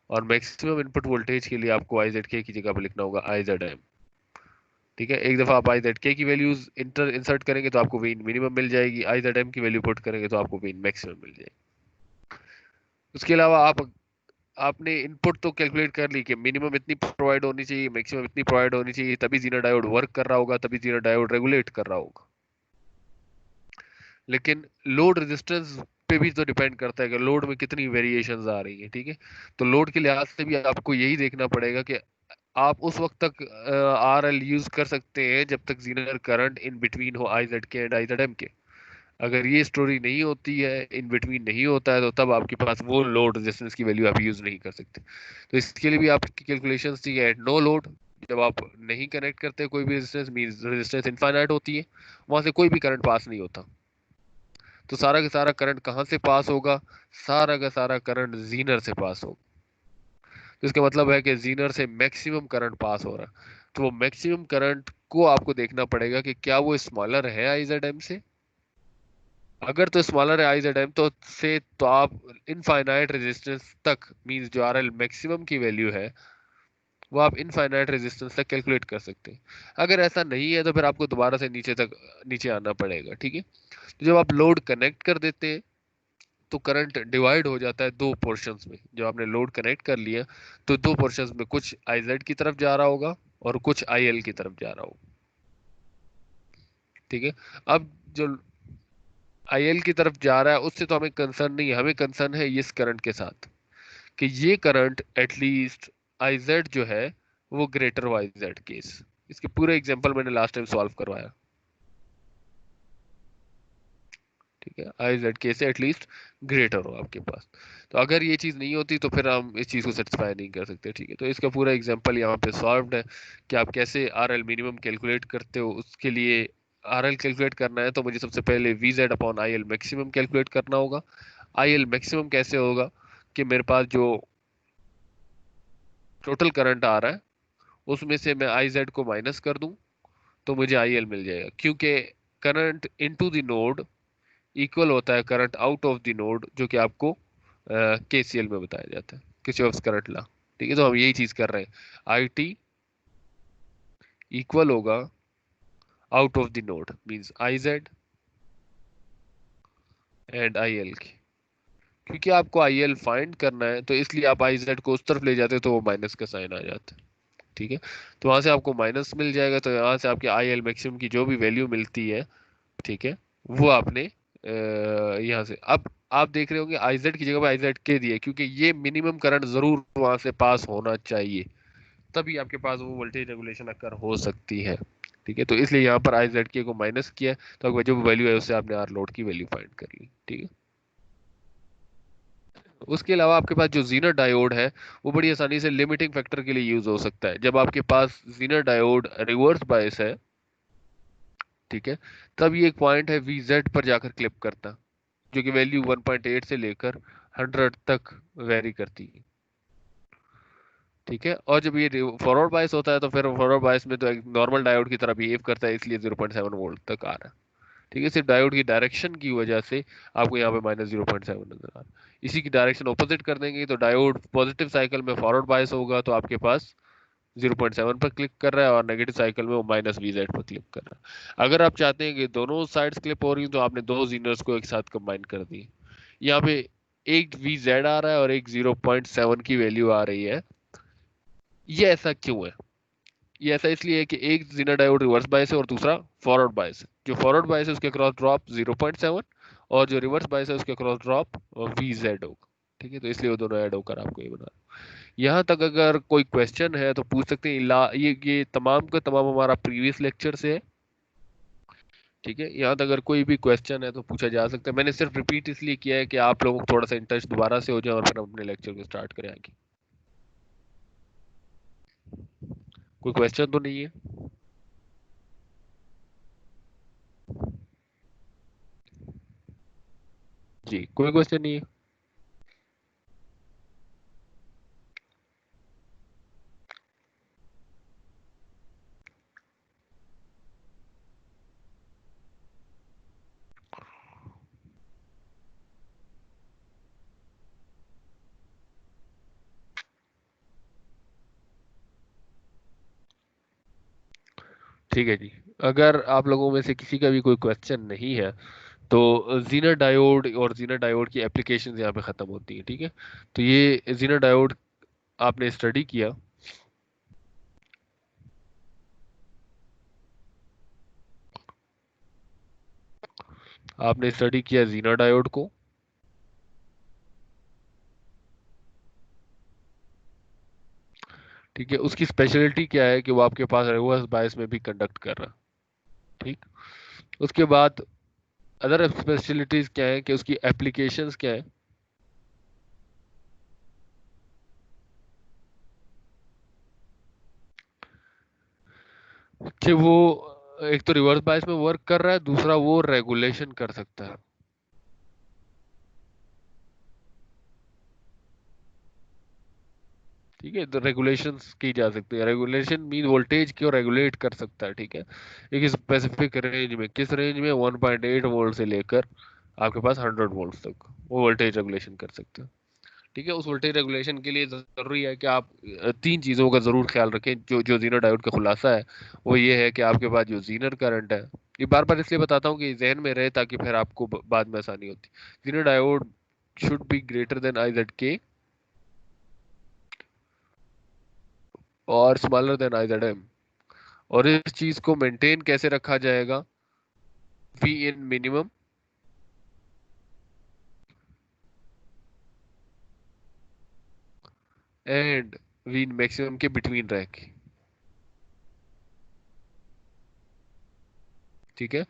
Speaker 1: और मैक्सिमम इनपुट वोल्टेज के लिए आपको आई जेड के की जगह पर लिखना होगा आई जेड एम। ठीक है, एक दफा आप आई जेड के की वैल्यूज इंसर्ट करेंगे तो आपको वीन मिनिमम मिल जाएगी, आई जेड एम की वैल्यू पुट करेंगे तो आपको वीन मैक्सिमम मिल जाएगी। उसके अलावा आपने इनपुट तो कैलकुलेट कर ली कि मिनिमम इतनी प्रोवाइड होनी चाहिए, मैक्सिमम इतनी प्रोवाइड होनी चाहिए, तभी जीना डायोड वर्क कर रहा होगा, तभी जीना डायोड रेगुलेट कर रहा होगा। लेकिन लोड रेजिस्टेंस पे भी तो डिपेंड करता है कि लोड में कितनी वेरिएशंस आ रही है। ठीक है, तो लोड के लिहाज से भी आपको यही देखना पड़ेगा कि आप उस वक्त तक आर एल यूज कर सकते हैं जब तक जीनर करंट इन बिटवीन हो आई जेड के एंड आई जेड एम के। अगर ये स्टोरी नहीं होती है, इन बिटवीन नहीं होता है, तो तब आपके पास वो लोड रेजिस्टेंस की वैल्यू आप यूज नहीं कर सकते। तो इसके लिए भी आपकी कैलकुलेशंस थी एट नो लोड, जब आप नहीं कनेक्ट करते कोई भी रेजिस्टेंस मींस रेजिस्टेंस इनफाइनाइट होती है, वहां से कोई भी करंट पास नहीं होता। तो सारा का सारा करंट कहाँ से पास होगा? सारा का सारा करंट जीनर से पास होगा। तो इसका मतलब है कि जीनर से मैक्सिमम करंट पास हो रहा है। तो वो मैक्सिमम करंट को आपको देखना पड़ेगा कि क्या वो स्मॉलर है आईजेड से। अगर तो स्मॉलर है आईजेड तो से तो आप इनफाइनाइट रेजिस्टेंस तक मींस जो आरएल मैक्सिमम की वैल्यू है वो आप इनफाइनाइट रेजिस्टेंस तक कैलकुलेट कर सकते हैं। अगर ऐसा नहीं है तो फिर आपको दोबारा से नीचे आना पड़ेगा। ठीक है, तो जब आप लोड कनेक्ट कर देते हैं तो करंट डिवाइड हो जाता है दो पोर्शंस में। जब आपने लोड कनेक्ट कर लिया तो दो पोर्शंस में कुछ आईजेड की तरफ जा रहा होगा और कुछ आईएल की तरफ जा रहा होगा। ठीक है, अब जो आईएल की तरफ जा रहा है उससे तो हमें कंसर्न नहीं है, हमें कंसर्न है इस करंट के साथ कि ये करंट एटलीस्ट आईजेड जो है वो ग्रेटर वाईजेड केस। इसके पूरे एग्जांपल मैंने लास्ट टाइम सॉल्व करवाया। ठीक है, आई जेड के से एटलीस्ट ग्रेटर हो आपके पास। तो अगर ये चीज नहीं होती तो फिर हम इस चीज को सेटिस्फाई नहीं कर सकते। ठीक है, तो इसका पूरा एग्जांपल यहाँ पे सॉल्व्ड है कि आप कैसे आर एल मिनिमम कैलकुलेट करते हो। उसके लिए आर एल कैलकुलेट करना है तो मुझे सबसे पहले V Z upon I L maximum calculate करना होगा। आई एल मैक्सिमम कैसे होगा कि मेरे पास जो टोटल करंट आ रहा है उसमें से मैं आई जेड को माइनस कर दूं तो मुझे आई एल मिल जाएगा, क्योंकि current into the node equal होता है current out of the node, जो कि आपको केसीएल में बताया जाता है, किरचॉफ्स करंट लॉ। ठीक है, तो हम यही चीज कर रहे हैं। आई टी इक्वल होगा out of the node means I Z and I L की। क्योंकि आपको आई एल फाइंड करना है तो इसलिए आप आई जेड को उस तरफ ले जाते हो तो वो माइनस का साइन आ जाता है। ठीक है, तो वहां से आपको माइनस मिल जाएगा, तो यहाँ से आपके आई एल मैक्सिमम की जो भी वैल्यू मिलती है, ठीक है, वो आपने यहाँ से अब आप देख रहे होंगे आईजेड की जगह पे आईजेड के दिए, क्योंकि ये मिनिमम करंट जरूर वहां से पास होना चाहिए, तभी आपके पास वो वोल्टेज रेगुलेशन अकर हो सकती है। ठीक है, तो इसलिए यहाँ पर आईजेड के को माइनस किया है, तो आपका जो वैल्यू है उससे आपने आर लोड की वैल्यू फाइंड कर ली। ठीक है, उसके अलावा आपके पास जो जीनर डायोड है वो बड़ी आसानी से लिमिटिंग फैक्टर के लिए यूज हो सकता है। जब आपके पास जीनर डायोड रिवर्स बायस है, ठीक है, तब ये एक पॉइंट है वी जेड पर जाकर क्लिप करता, जो कि वैल्यू 1.8 से लेकर 100 तक वेरी करती है। ठीक है, और जब ये फॉरवर्ड बायस होता है तो फिर फॉरवर्ड बायस में तो एक नॉर्मल डायोड की तरह बिहेव करता है, इसलिए 0.7 वोल्ट तक आ रहा है। ठीक है, सिर्फ डायोड की डायरेक्शन की वजह से आपको यहाँ पे -0.7 नजर आ रहा है। इसी की डायरेक्शन ऑपोजिट कर देंगे तो डायोड पॉजिटिव साइकिल में फॉरवर्ड बायस होगा तो आपके पास 0.7 पर क्लिक कर रहा है, और नेगेटिव साइकिल में वो माइनस वी जेड पर क्लिक कर रहा है। अगर आप चाहते हैं कि दोनों साइड्स क्लिप हो रही हैं तो आपने दो जीनर्स को एक साथ कंबाइन कर दी। यहाँ पे एक वी जेड आ रहा है और एक 0.7 की वैल्यू आ रही है। ये ऐसा क्यों है? ये ऐसा इसलिए है कि एक जीनर डायोड रिवर्स बायस है और दूसरा फॉरवर्ड बायस है। जो फॉरवर्ड बायस है उसके क्रॉस ड्रॉप 0.7, और जो रिवर्स बायस है उसके क्रॉस ड्रॉप वी जेड होगा। ठीक है, तो इसलिए वो दोनों ऐड होकर आपको ये बना। यहाँ तक अगर कोई क्वेश्चन है तो पूछ सकते हैं। ये तमाम का तमाम हमारा प्रीवियस लेक्चर से है। ठीक है, यहाँ तक अगर कोई भी क्वेश्चन है तो पूछा जा सकता है। मैंने सिर्फ रिपीट इसलिए किया है कि आप लोगों को थोड़ा सा इंटरेस्ट दोबारा से हो जाए और फिर हम अपने लेक्चर को स्टार्ट करें आगे। कोई क्वेश्चन तो नहीं है? जी, कोई क्वेश्चन नहीं है। ठीक है जी। अगर आप लोगों में से किसी का भी कोई क्वेश्चन नहीं है तो जीनर डायोड और जीनर डायोड की एप्लीकेशंस यहाँ पे ख़त्म होती हैं। ठीक है, तो ये जीनर डायोड आपने स्टडी किया। आपने स्टडी किया जीनर डायोड को। ठीक है, उसकी स्पेशलिटी क्या है कि वो आपके पास रिवर्स बायस में भी कंडक्ट कर रहा है। ठीक, उसके बाद अदर स्पेशलिटीज क्या है कि उसकी एप्लीकेशंस क्या है। कि वो एक तो रिवर्स बायस में वर्क कर रहा है, दूसरा वो रेगुलेशन कर सकता है। ठीक है, तो रेगुलेशंस की जा सकती है। रेगुलेशन मीन वोल्टेज को रेगुलेट कर सकता है। ठीक है, एक स्पेसिफिक रेंज में, किस रेंज में, 1.8 वोल्ट से लेकर आपके पास 100 वोल्ट तक वो वोल्टेज रेगुलेशन कर सकते हैं। ठीक है, उस वोल्टेज रेगुलेशन के लिए जरूरी है कि आप तीन चीजों का जरूर ख्याल रखें। जो जो जीनर डायोड का खुलासा है वो ये है कि आपके पास जो जीनर करंट है, ये बार बार इसलिए बताता हूँ कि जहन में रहे ताकि फिर आपको बाद में आसानी होती। Zener diode should be greater than I Z के और smaller than I Z M. और इस चीज को मेंटेन कैसे रखा जाएगा? V in minimum and V in maximum के बिटवीन रह के। ठीक है,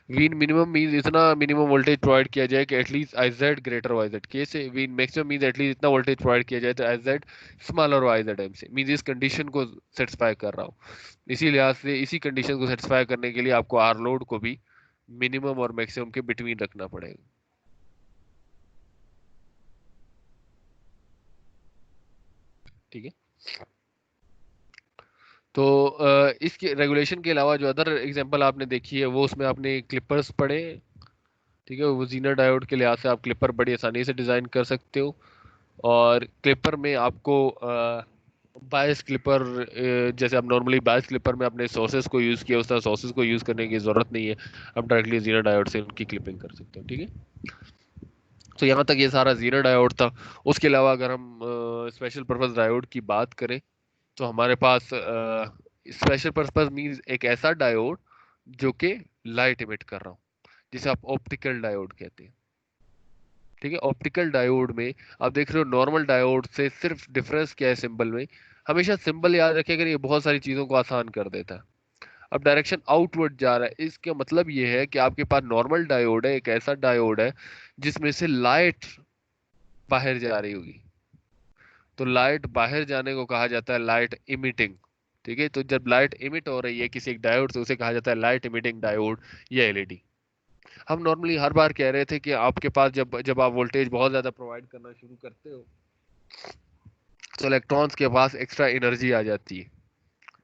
Speaker 1: वीन मिनिमम मींस इतना मिनिमम वोल्टेज प्रोवाइड किया जाए कि at least I Z greater Y Z के से। वीन मैक्सिमम मींस एटलीस्ट इतना वोल्टेज प्रोवाइड किया जाए तो I Z smaller Y Z M से। मींस इस कंडीशन को सेटिस्फाई कर रहा हूँ। इसी लिहाज से इसी कंडीशन को सेटिस्फाई करने के लिए आपको आर लोड को भी मिनिमम और मैक्सिमम के बिटवीन रखना पड़ेगा। ठीक है, तो इसके रेगुलेशन के अलावा जो अदर एग्जांपल आपने देखी है वो उसमें आपने क्लिपर्स पढ़े। ठीक है, वो जीनर डायोड के लिहाज से आप क्लिपर बड़ी आसानी से डिजाइन कर सकते हो। और क्लिपर में आपको बायस क्लिपर, जैसे आप नॉर्मली बायस क्लिपर में अपने सोर्सेज को यूज़ किया उस तरह सोर्सेज को यूज़ करने की ज़रूरत नहीं है। आप डायरेक्टली जीरो डायोड से उनकी क्लिपिंग कर सकते हो। ठीक है, तो यहाँ तक ये सारा जीरो डायोड था। उसके अलावा अगर हम स्पेशल पर्पस डायोड की बात करें तो हमारे पास स्पेशल पर्पस मींस एक ऐसा डायोड जो कि लाइट इमिट कर रहा हो, जिसे आप ऑप्टिकल डायोड कहते हैं। ठीक है, ऑप्टिकल डायोड में आप देख रहे हो नॉर्मल डायोड से सिर्फ डिफरेंस क्या है सिंबल में। हमेशा सिंबल याद रखिए, अगर ये बहुत सारी चीजों को आसान कर देता है। अब डायरेक्शन आउटवर्ड जा रहा है, इसका मतलब ये है कि आपके पास नॉर्मल डायोड है, एक ऐसा डायोड है जिसमें से लाइट बाहर जा रही होगी। तो लाइट बाहर जाने को कहा जाता है लाइट इमिटिंग। ठीक है, तो जब लाइट इमिट हो रही है किसी एक डायोड से उसे कहा जाता है लाइट इमिटिंग डायोड या एलईडी। हम नॉर्मली हर बार कह रहे थे कि आपके पास जब जब आप वोल्टेज बहुत ज्यादा प्रोवाइड करना शुरू करते हो तो इलेक्ट्रॉन्स के पास एक्स्ट्रा एनर्जी आ जाती है।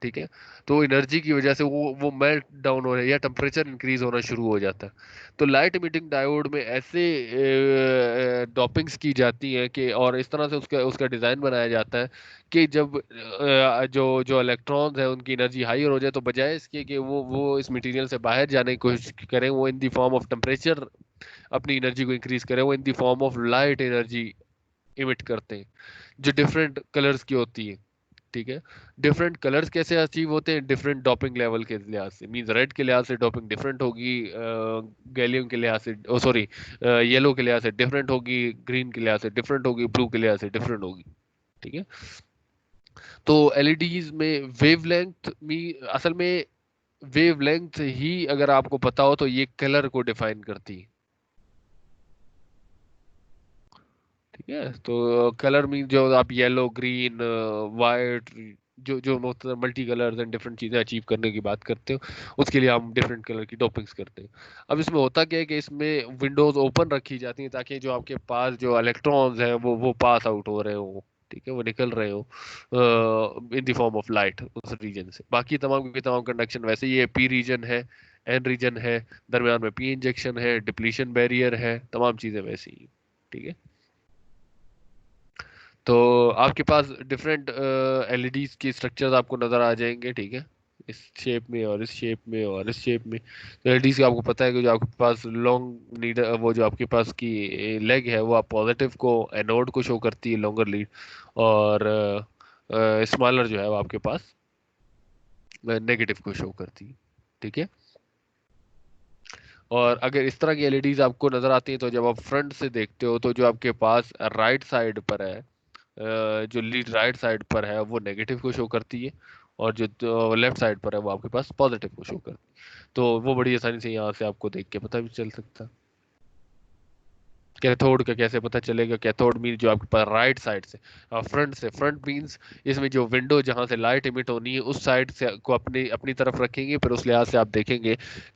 Speaker 1: ठीक है, तो एनर्जी की वजह से वो मेल्ट डाउन हो रहा है या टेम्परेचर इंक्रीज होना शुरू हो जाता है। तो लाइट इमिटिंग डायोड में ऐसे डॉपिंग्स की जाती हैं कि और इस तरह से उसका उसका डिज़ाइन बनाया जाता है कि जब जो जो इलेक्ट्रॉन्स हैं उनकी एनर्जी हाई हो जाए तो बजाय इसके कि वो इस मटेरियल से बाहर जाने की कोशिश करें, वो in the form of temperature अपनी एनर्जी को इंक्रीज करें, वो in the form of light energy emit करते हैं जो डिफरेंट कलर्स की होती है। ठीक है, डिफरेंट कलर्स कैसे अचीव होते हैं? डिफरेंट डोपिंग लेवल के लिहाज से। मींस रेड के लिहाज से डोपिंग डिफरेंट होगी, गैलियम के लिहाज से, ओ सॉरी, येलो के लिहाज से डिफरेंट होगी, ग्रीन के लिहाज से डिफरेंट होगी, ब्लू के लिहाज से डिफरेंट होगी। ठीक है, तो एलईडीज में वेवलेंथ में असल में वेवलेंथ ही अगर आपको पता हो तो ये कलर को डिफाइन करती है। ठीक है, तो कलर मीन जो आप येलो, ग्रीन, वाइट, जो जो मल्टी कलर्स एंड डिफरेंट चीजें अचीव करने की बात करते हो उसके लिए हम डिफरेंट कलर की टॉपिक्स करते हैं। अब इसमें होता क्या है कि इसमें विंडोज ओपन रखी जाती हैं ताकि जो आपके पास जो इलेक्ट्रॉन्स हैं वो पास आउट हो रहे हो। ठीक है, वो निकल रहे हो in the form of light उस रीजन से। बाकी तमाम के तमाम कंडक्शन वैसे ही है, पी रीजन है, एन रीजन है, दरमियान में पी इंजेक्शन है, डिप्लीशन बैरियर है, तमाम चीजें वैसी ही। ठीक है, तो आपके पास डिफरेंट एलईडीज के स्ट्रक्चर्स आपको नजर आ जाएंगे। ठीक है, इस शेप में और इस शेप में और इस शेप में। तो एलईडीज का आपको पता है कि जो आपके पास लॉन्ग नीड, वो जो आपके पास की लेग है वो आप पॉजिटिव को, एनोड को शो करती है लॉन्गर लीड, और स्मॉलर जो है वो आपके पास नेगेटिव को शो करती है। ठीक है। और अगर इस तरह की एलईडीज आपको नजर आती हैं तो जब आप फ्रंट से देखते हो तो जो आपके पास राइट साइड पर है, जो लीड राइट साइड पर है वो नेगेटिव को शो करती है, और जो लेफ्ट साइड पर है वो आपके पास पॉजिटिव को शो करती है। तो वो बड़ी आसानी से यहाँ से आपको देख के पता भी चल सकता है। कैथोड का कैसे पता चलेगा? कैथोड मीन जो आपके पास राइट साइड से, फ्रंट से, फ्रंट मीन्स इसमें जो विंडो जहां से लाइट इमिट होनी है उस साइड से को अपनी अपनी तरफ रखेंगे, फिर उस लिहाज से आप देखेंगे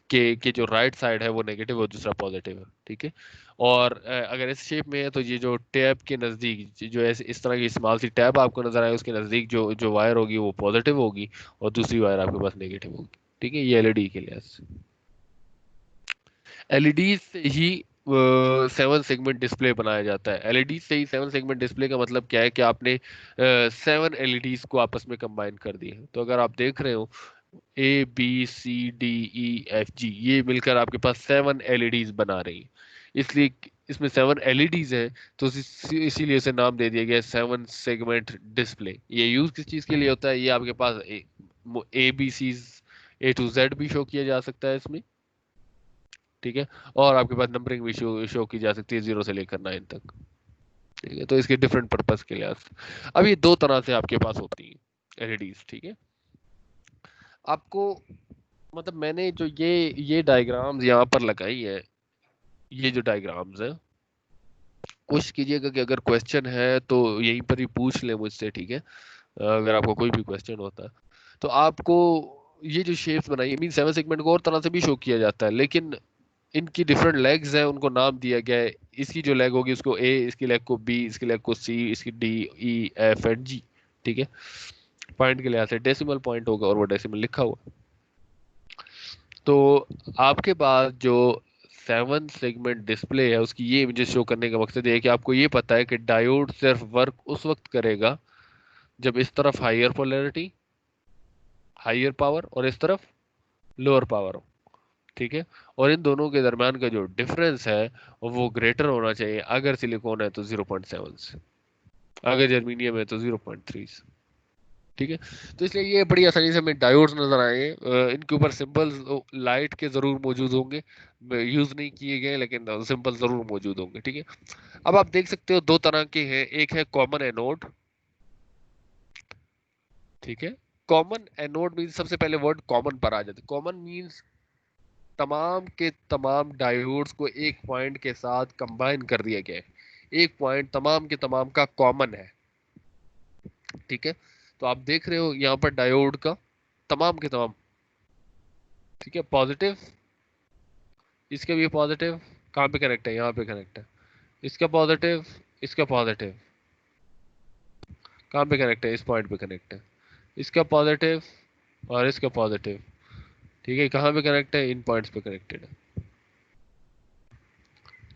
Speaker 1: कि जो राइट साइड है वो नेगेटिव और दूसरा पॉजिटिव है। ठीक है। और अगर इस शेप में है तो ये जो टैब के नज़दीक जो ऐसे इस तरह की स्मॉल सी टैब आपको नजर आए उसके नज़दीक जो जो वायर होगी वो पॉजिटिव होगी, और दूसरी वायर आपके पास नेगेटिव होगी। ठीक है, ये एलईडी के लिहाज से। एलईडी से ही 7 सेगमेंट डिस्प्ले बनाया जाता है। एलईडी से ही 7 सेगमेंट डिस्प्ले का मतलब क्या है कि आपने 7 एलईडीज को आपस में कंबाइन कर दिए हैं। तो अगर आप देख रहे हो ABCDEFG, ये मिलकर आपके पास 7 एलईडीज बना रही हैं। इसलिए इसमें 7 एलईडीज हैं, तो इसीलिए इसे नाम दे दिया गया 7 सेगमेंट डिस्प्ले। ये यूज किस चीज के लिए होता है? ये आपके पास ABC A to Z भी शो किया जा सकता है इसमें। ठीक है। और आपके पास नंबरिंग भी शो की जा सकती है 0 से लेकर 9 तक। ठीक है। तो इसके डिफरेंट पर्पस के लिए अब ये दो तरह से आपके पास होती है एलईडीज। ठीक है। आपको मतलब मैंने जो ये डायग्राम्स यहाँ पर लगाई है, ये जो डायग्राम्स है, कोशिश कीजिएगा कि अगर क्वेश्चन है तो यहीं पर ही पूछ ले मुझसे। ठीक है। अगर आपको कोई भी क्वेश्चन होता है तो आपको ये जो शेप्स बनाई है, मीन 7 सेगमेंट को और तरह से भी शो किया जाता है, लेकिन इनकी डिफरेंट लेग्स हैं, उनको नाम दिया गया है। इसकी जो लेग होगी उसको ए, इसकी लेग को बी, इसकी लेग को सी, इसकी डी, ई, एफ एंड जी। ठीक है। पॉइंट के लिहाज से डेसिमल पॉइंट होगा और वो डेसिमल लिखा हुआ है। तो आपके पास जो 7 सेगमेंट डिस्प्ले है उसकी ये इमेजेस शो करने का मकसद ये है कि आपको ये पता है कि डायोड सिर्फ वर्क उस वक्त करेगा जब इस तरफ हायर पोलैरिटी, हायर पावर, और इस तरफ लोअर पावर हो। ठीक है। और इन दोनों के दरम्यान का जो डिफरेंस है वो ग्रेटर होना चाहिए। अगर सिलिकॉन है तो 0.7 से, अगर जर्मीनियम है तो 0.3 से। ठीक है। तो इसलिए ये बड़ी आसानी से हमें डायोड्स नजर आए। इनके ऊपर सिंबल्स लाइट के जरूर मौजूद होंगे, यूज नहीं किए गए, लेकिन सिंबल जरूर मौजूद होंगे। ठीक है। अब आप देख सकते हो दो तरह के हैं, एक है कॉमन एनोड। ठीक है। कॉमन एनोड मीन्स, सबसे पहले वर्ड कॉमन पर आ जाते, कॉमन मीन्स तमाम के तमाम डायोड्स को एक पॉइंट के साथ कंबाइन कर दिया गया है। एक पॉइंट तमाम के तमाम का कॉमन है। ठीक है। तो आप देख रहे हो यहाँ पर डायोड का तमाम के तमाम। ठीक है। पॉजिटिव, इसके भी पॉजिटिव, कहाँ पे कनेक्ट है? यहाँ पे कनेक्ट है। इसका पॉजिटिव, इसका पॉजिटिव, कहाँ पे कनेक्ट है? इस पॉइंट पे कनेक्ट है। इसका पॉजिटिव और इसका पॉजिटिव, ठीक है, कहाँ पे कनेक्ट है? इन पॉइंट्स पे कनेक्टेड है।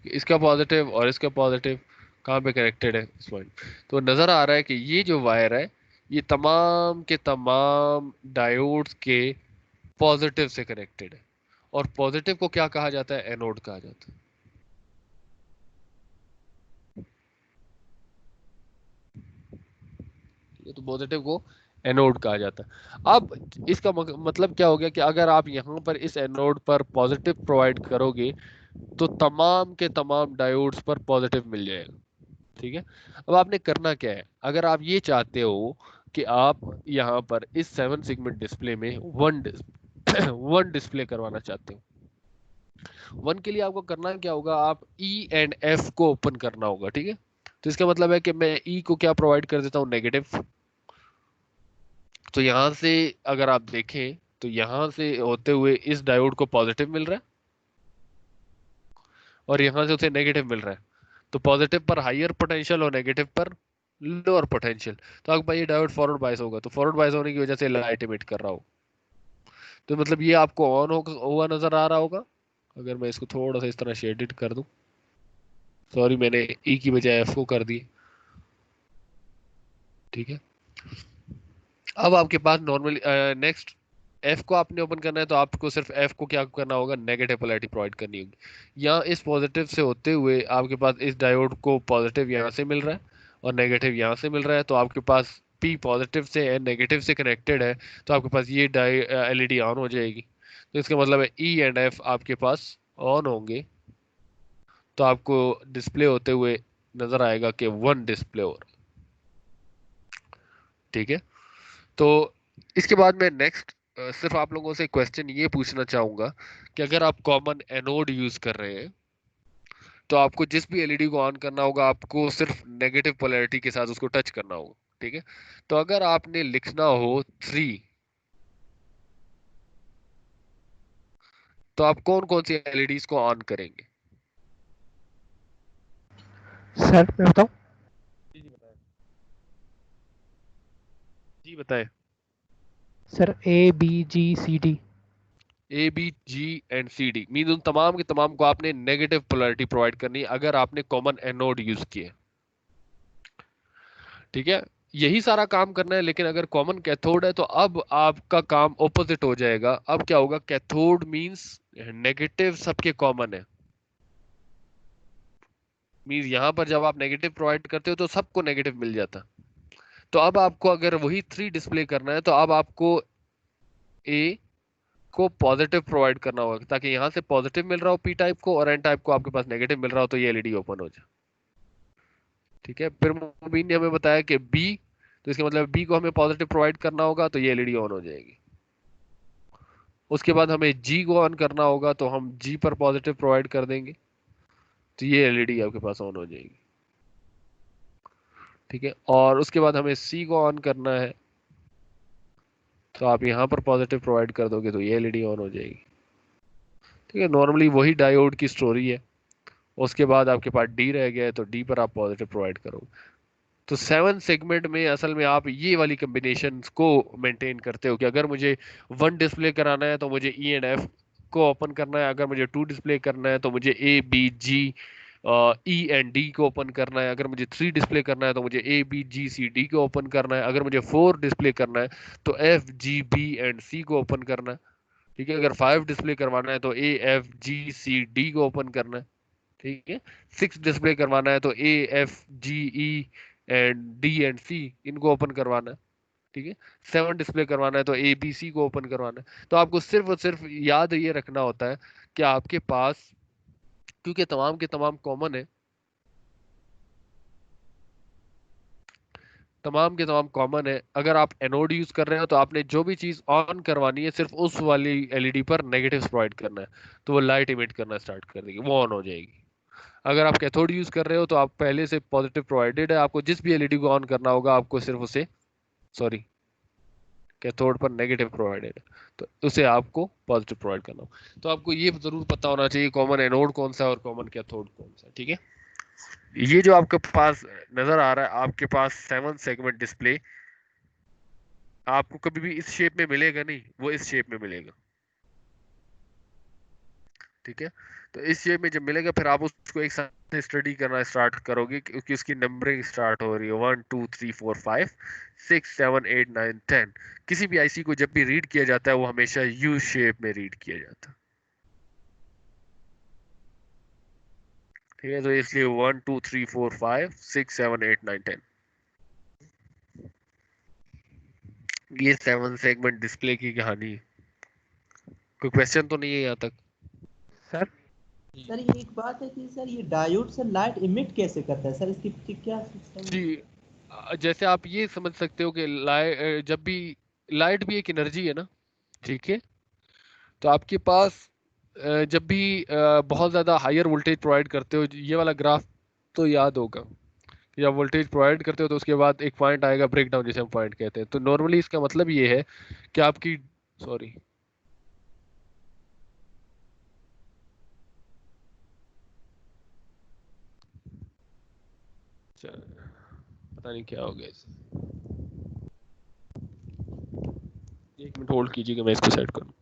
Speaker 1: इसका पॉजिटिव और इसका पॉजिटिव कहाँ पे कनेक्टेड है? इस पॉइंट। तो नजर आ रहा है कि ये जो वायर है ये तमाम के तमाम डायोड्स के पॉजिटिव से कनेक्टेड है। और पॉजिटिव को क्या कहा जाता है? एनोड कहा जाता है। ये तो पॉजिटिव को एनोड कहा जाता है। अब इसका मतलब क्या हो गया कि अगर आप यहाँ पर इस एनोड पर पॉजिटिव प्रोवाइड करोगे तो तमाम के तमाम डायोड्स पर पॉजिटिव मिल जाएगा। ठीक है। अब आपने करना क्या है? अगर आप ये चाहते हो कि आप यहाँ पर इस 7 सेगमेंट डिस्प्ले में वन वन डिस्प्ले करवाना चाहते हो, वन के लिए आपको करना क्या होगा? आप ई एंड एफ को ओपन करना होगा। ठीक है। तो इसका मतलब है कि मैं ई को क्या प्रोवाइड कर देता हूँ? नेगेटिव। तो यहां से अगर आप देखें तो यहां से होते हुए इस डायोड को पॉजिटिव मिल रहा है, और यहां से उसे नेगेटिव मिल रहा है। तो पॉजिटिव पर हायर पोटेंशियल और नेगेटिव पर लोअर पोटेंशियल। तो अगर भाई ये डायोड फॉरवर्ड बायस होगा तो फॉरवर्ड बायस होने की वजह से लाइट इमिट कर रहा हो, तो मतलब ये आपको ऑन हुआ नजर आ रहा होगा। अगर मैं इसको थोड़ा सा इस तरह शेडेड कर दूं, सॉरी मैंने ई की बजाय एफ को कर दी। ठीक है। अब आपके पास नॉर्मली नेक्स्ट एफ को आपने ओपन करना है तो आपको सिर्फ एफ को क्या करना होगा, नेगेटिव पोलैरिटी प्रोवाइड करनी होगी। यहाँ इस पॉजिटिव से होते हुए आपके पास इस डायोड को पॉजिटिव यहाँ से मिल रहा है और नेगेटिव यहाँ से मिल रहा है, तो आपके पास पी पॉजिटिव से है, नेगेटिव से कनेक्टेड है, तो आपके पास ये एलईडी ऑन हो जाएगी। तो इसका मतलब है ई एंड एफ आपके पास ऑन होंगे, तो आपको डिस्प्ले होते हुए नजर आएगा कि वन डिस्प्ले हो रहा है। ठीक है, तो इसके बाद मैं नेक्स्ट सिर्फ आप लोगों से क्वेश्चन ये पूछना चाहूंगा कि अगर आप कॉमन एनोड यूज कर रहे हैं तो आपको जिस भी एलईडी को ऑन करना होगा आपको सिर्फ नेगेटिव पोलैरिटी के साथ उसको टच करना होगा। ठीक है, तो अगर आपने लिखना हो 3, तो आप कौन कौन सी एलईडीज को ऑन करेंगे?
Speaker 2: सर मैं बताऊं?
Speaker 1: जी जी बताएं। जी बताएं।
Speaker 2: Sir A B G C D.
Speaker 1: A B G and C D mean उन तमाम के तमाम को आपने नेगेटिव पोलैरिटी प्रोवाइड करनी है अगर आपने कॉमन एनोड यूज किए। ठीक है, यही सारा काम करना है, लेकिन अगर कॉमन कैथोड है तो अब आपका काम ऑपोजिट हो जाएगा। अब क्या होगा, कैथोड मींस नेगेटिव सबके कॉमन है। मींस यहां पर जब आप नेगेटिव प्रोवाइड करते हो तो सबको नेगेटिव मिल जाता। तो अब आपको अगर वही 3 डिस्प्ले करना है तो अब आपको ए को पॉजिटिव प्रोवाइड करना होगा ताकि यहां से पॉजिटिव मिल रहा हो पी टाइप को और एन टाइप को आपके पास नेगेटिव मिल रहा हो, तो ये एलईडी ओपन हो जाए। ठीक है, फिर मुबीन ने हमें बताया कि बी, तो इसका मतलब बी को हमें पॉजिटिव प्रोवाइड करना होगा तो ये एलईडी ऑन हो जाएगी। उसके बाद हमें जी को ऑन करना होगा तो हम जी पर पॉजिटिव प्रोवाइड कर देंगे, तो ये एलईडी आपके पास ऑन हो जाएगी। ठीक है, और उसके बाद हमें सी को ऑन करना है तो आप यहाँ पर पॉजिटिव प्रोवाइड कर दोगे तो ये एलईडी ऑन हो जाएगी। ठीक है, नॉर्मली वही डायोड की स्टोरी है। उसके बाद आपके पास डी रह गया है तो डी पर आप पॉजिटिव प्रोवाइड करोगे। तो 7 सेगमेंट में असल में आप ये वाली कॉम्बिनेशन को मेंटेन करते हो कि अगर मुझे 1 डिस्प्ले कराना है तो मुझे ई एंड एफ को ओपन करना है, अगर मुझे 2 डिस्प्ले करना है तो मुझे A B G E and D को ओपन करना है, अगर मुझे 3 डिस्प्ले करना है तो मुझे A B G C D को ओपन करना है, अगर मुझे 4 डिस्प्ले करना है तो F G B and C को ओपन करना है। ठीक है, अगर 5 डिस्प्ले करवाना है तो A F G C D को ओपन करना है। ठीक है, 6 डिस्प्ले करवाना है तो A F G E and D and C इनको ओपन करवाना है। ठीक है, 7 डिस्प्ले करवाना है तो ए बी सी को ओपन करवाना है। तो आपको सिर्फ और सिर्फ याद ये रखना होता है कि आपके पास, क्योंकि तमाम के तमाम कॉमन है, तमाम के तमाम कॉमन है, अगर आप एनोड यूज कर रहे हो तो आपने जो भी चीज ऑन करवानी है सिर्फ उस वाली एलईडी पर नेगेटिव प्रोवाइड करना है, तो वो लाइट इमिट करना स्टार्ट कर देगी, वो ऑन हो जाएगी। अगर आप कैथोड यूज कर रहे हो तो आप पहले से पॉजिटिव प्रोवाइडेड है, आपको जिस भी एलईडी को ऑन करना होगा आपको सिर्फ उसे, सॉरी, कैथोड पर नेगेटिव प्रोवाइडेड है तो उसे आपको पॉजिटिव प्रोवाइड करना होगा। तो आपको ये जरूर पता होना चाहिए कॉमन एनोड कौन सा है और कॉमन कैथोड कौन सा है। ठीक है, ये जो आपके पास नजर आ रहा है आपके पास 7 सेगमेंट डिस्प्ले, आपको कभी भी इस शेप में मिलेगा नहीं, वो इस शेप में मिलेगा। ठीक है, तो इस शेप में जब मिलेगा फिर आप उसको एक साथ स्टडी करना स्टार्ट करोगे क्योंकि उसकी नंबरिंग स्टार्ट हो रही है 1 2 3 4 5 6 7 8 9 10। किसी भी आईसी को जब भी रीड किया जाता है वो हमेशा यू शेप में रीड किया जाता है। ठीक है, तो इसलिए 1 2 3 4 5 6 7 8 9 10, ये 7 सेगमेंट डिस्प्ले की कहानी है। कोई क्वेश्चन तो नहीं है यहाँ तक?
Speaker 2: सर सर ये एक बात है कि सर ये डायोड से लाइट इमिट कैसे करता है सर, इसकी क्या सिस्टम
Speaker 1: जी,
Speaker 2: है?
Speaker 1: जैसे आप ये समझ सकते हो कि लाइट, जब भी लाइट भी एक एनर्जी है ना। ठीक है, तो आपके पास जब भी बहुत ज़्यादा हायर वोल्टेज प्रोवाइड करते हो, ये वाला ग्राफ तो याद होगा कि जब वोल्टेज प्रोवाइड करते हो तो उसके बाद एक पॉइंट आएगा ब्रेक डाउन, जिसे हम पॉइंट कहते हैं। तो नॉर्मली इसका मतलब ये है कि आपकी, सॉरी, पता नहीं क्या हो गया इसे। 1 मिनट होल्ड कीजिएगा, मैं इसको सेट करूँ।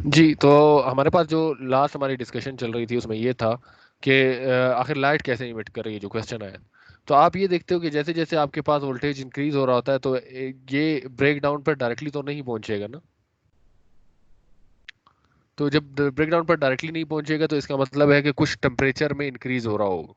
Speaker 1: जी, तो हमारे पास जो लास्ट हमारी डिस्कशन चल रही थी उसमें ये था कि आखिर लाइट कैसे इमिट कर रही है, जो क्वेश्चन आया। तो आप ये देखते हो कि जैसे जैसे आपके पास वोल्टेज इंक्रीज हो रहा होता है तो ये ब्रेक डाउन पर डायरेक्टली तो नहीं पहुंचेगा ना। तो जब ब्रेकडाउन पर डायरेक्टली नहीं पहुंचेगा तो इसका मतलब है कि कुछ टेम्परेचर में इंक्रीज हो रहा होगा।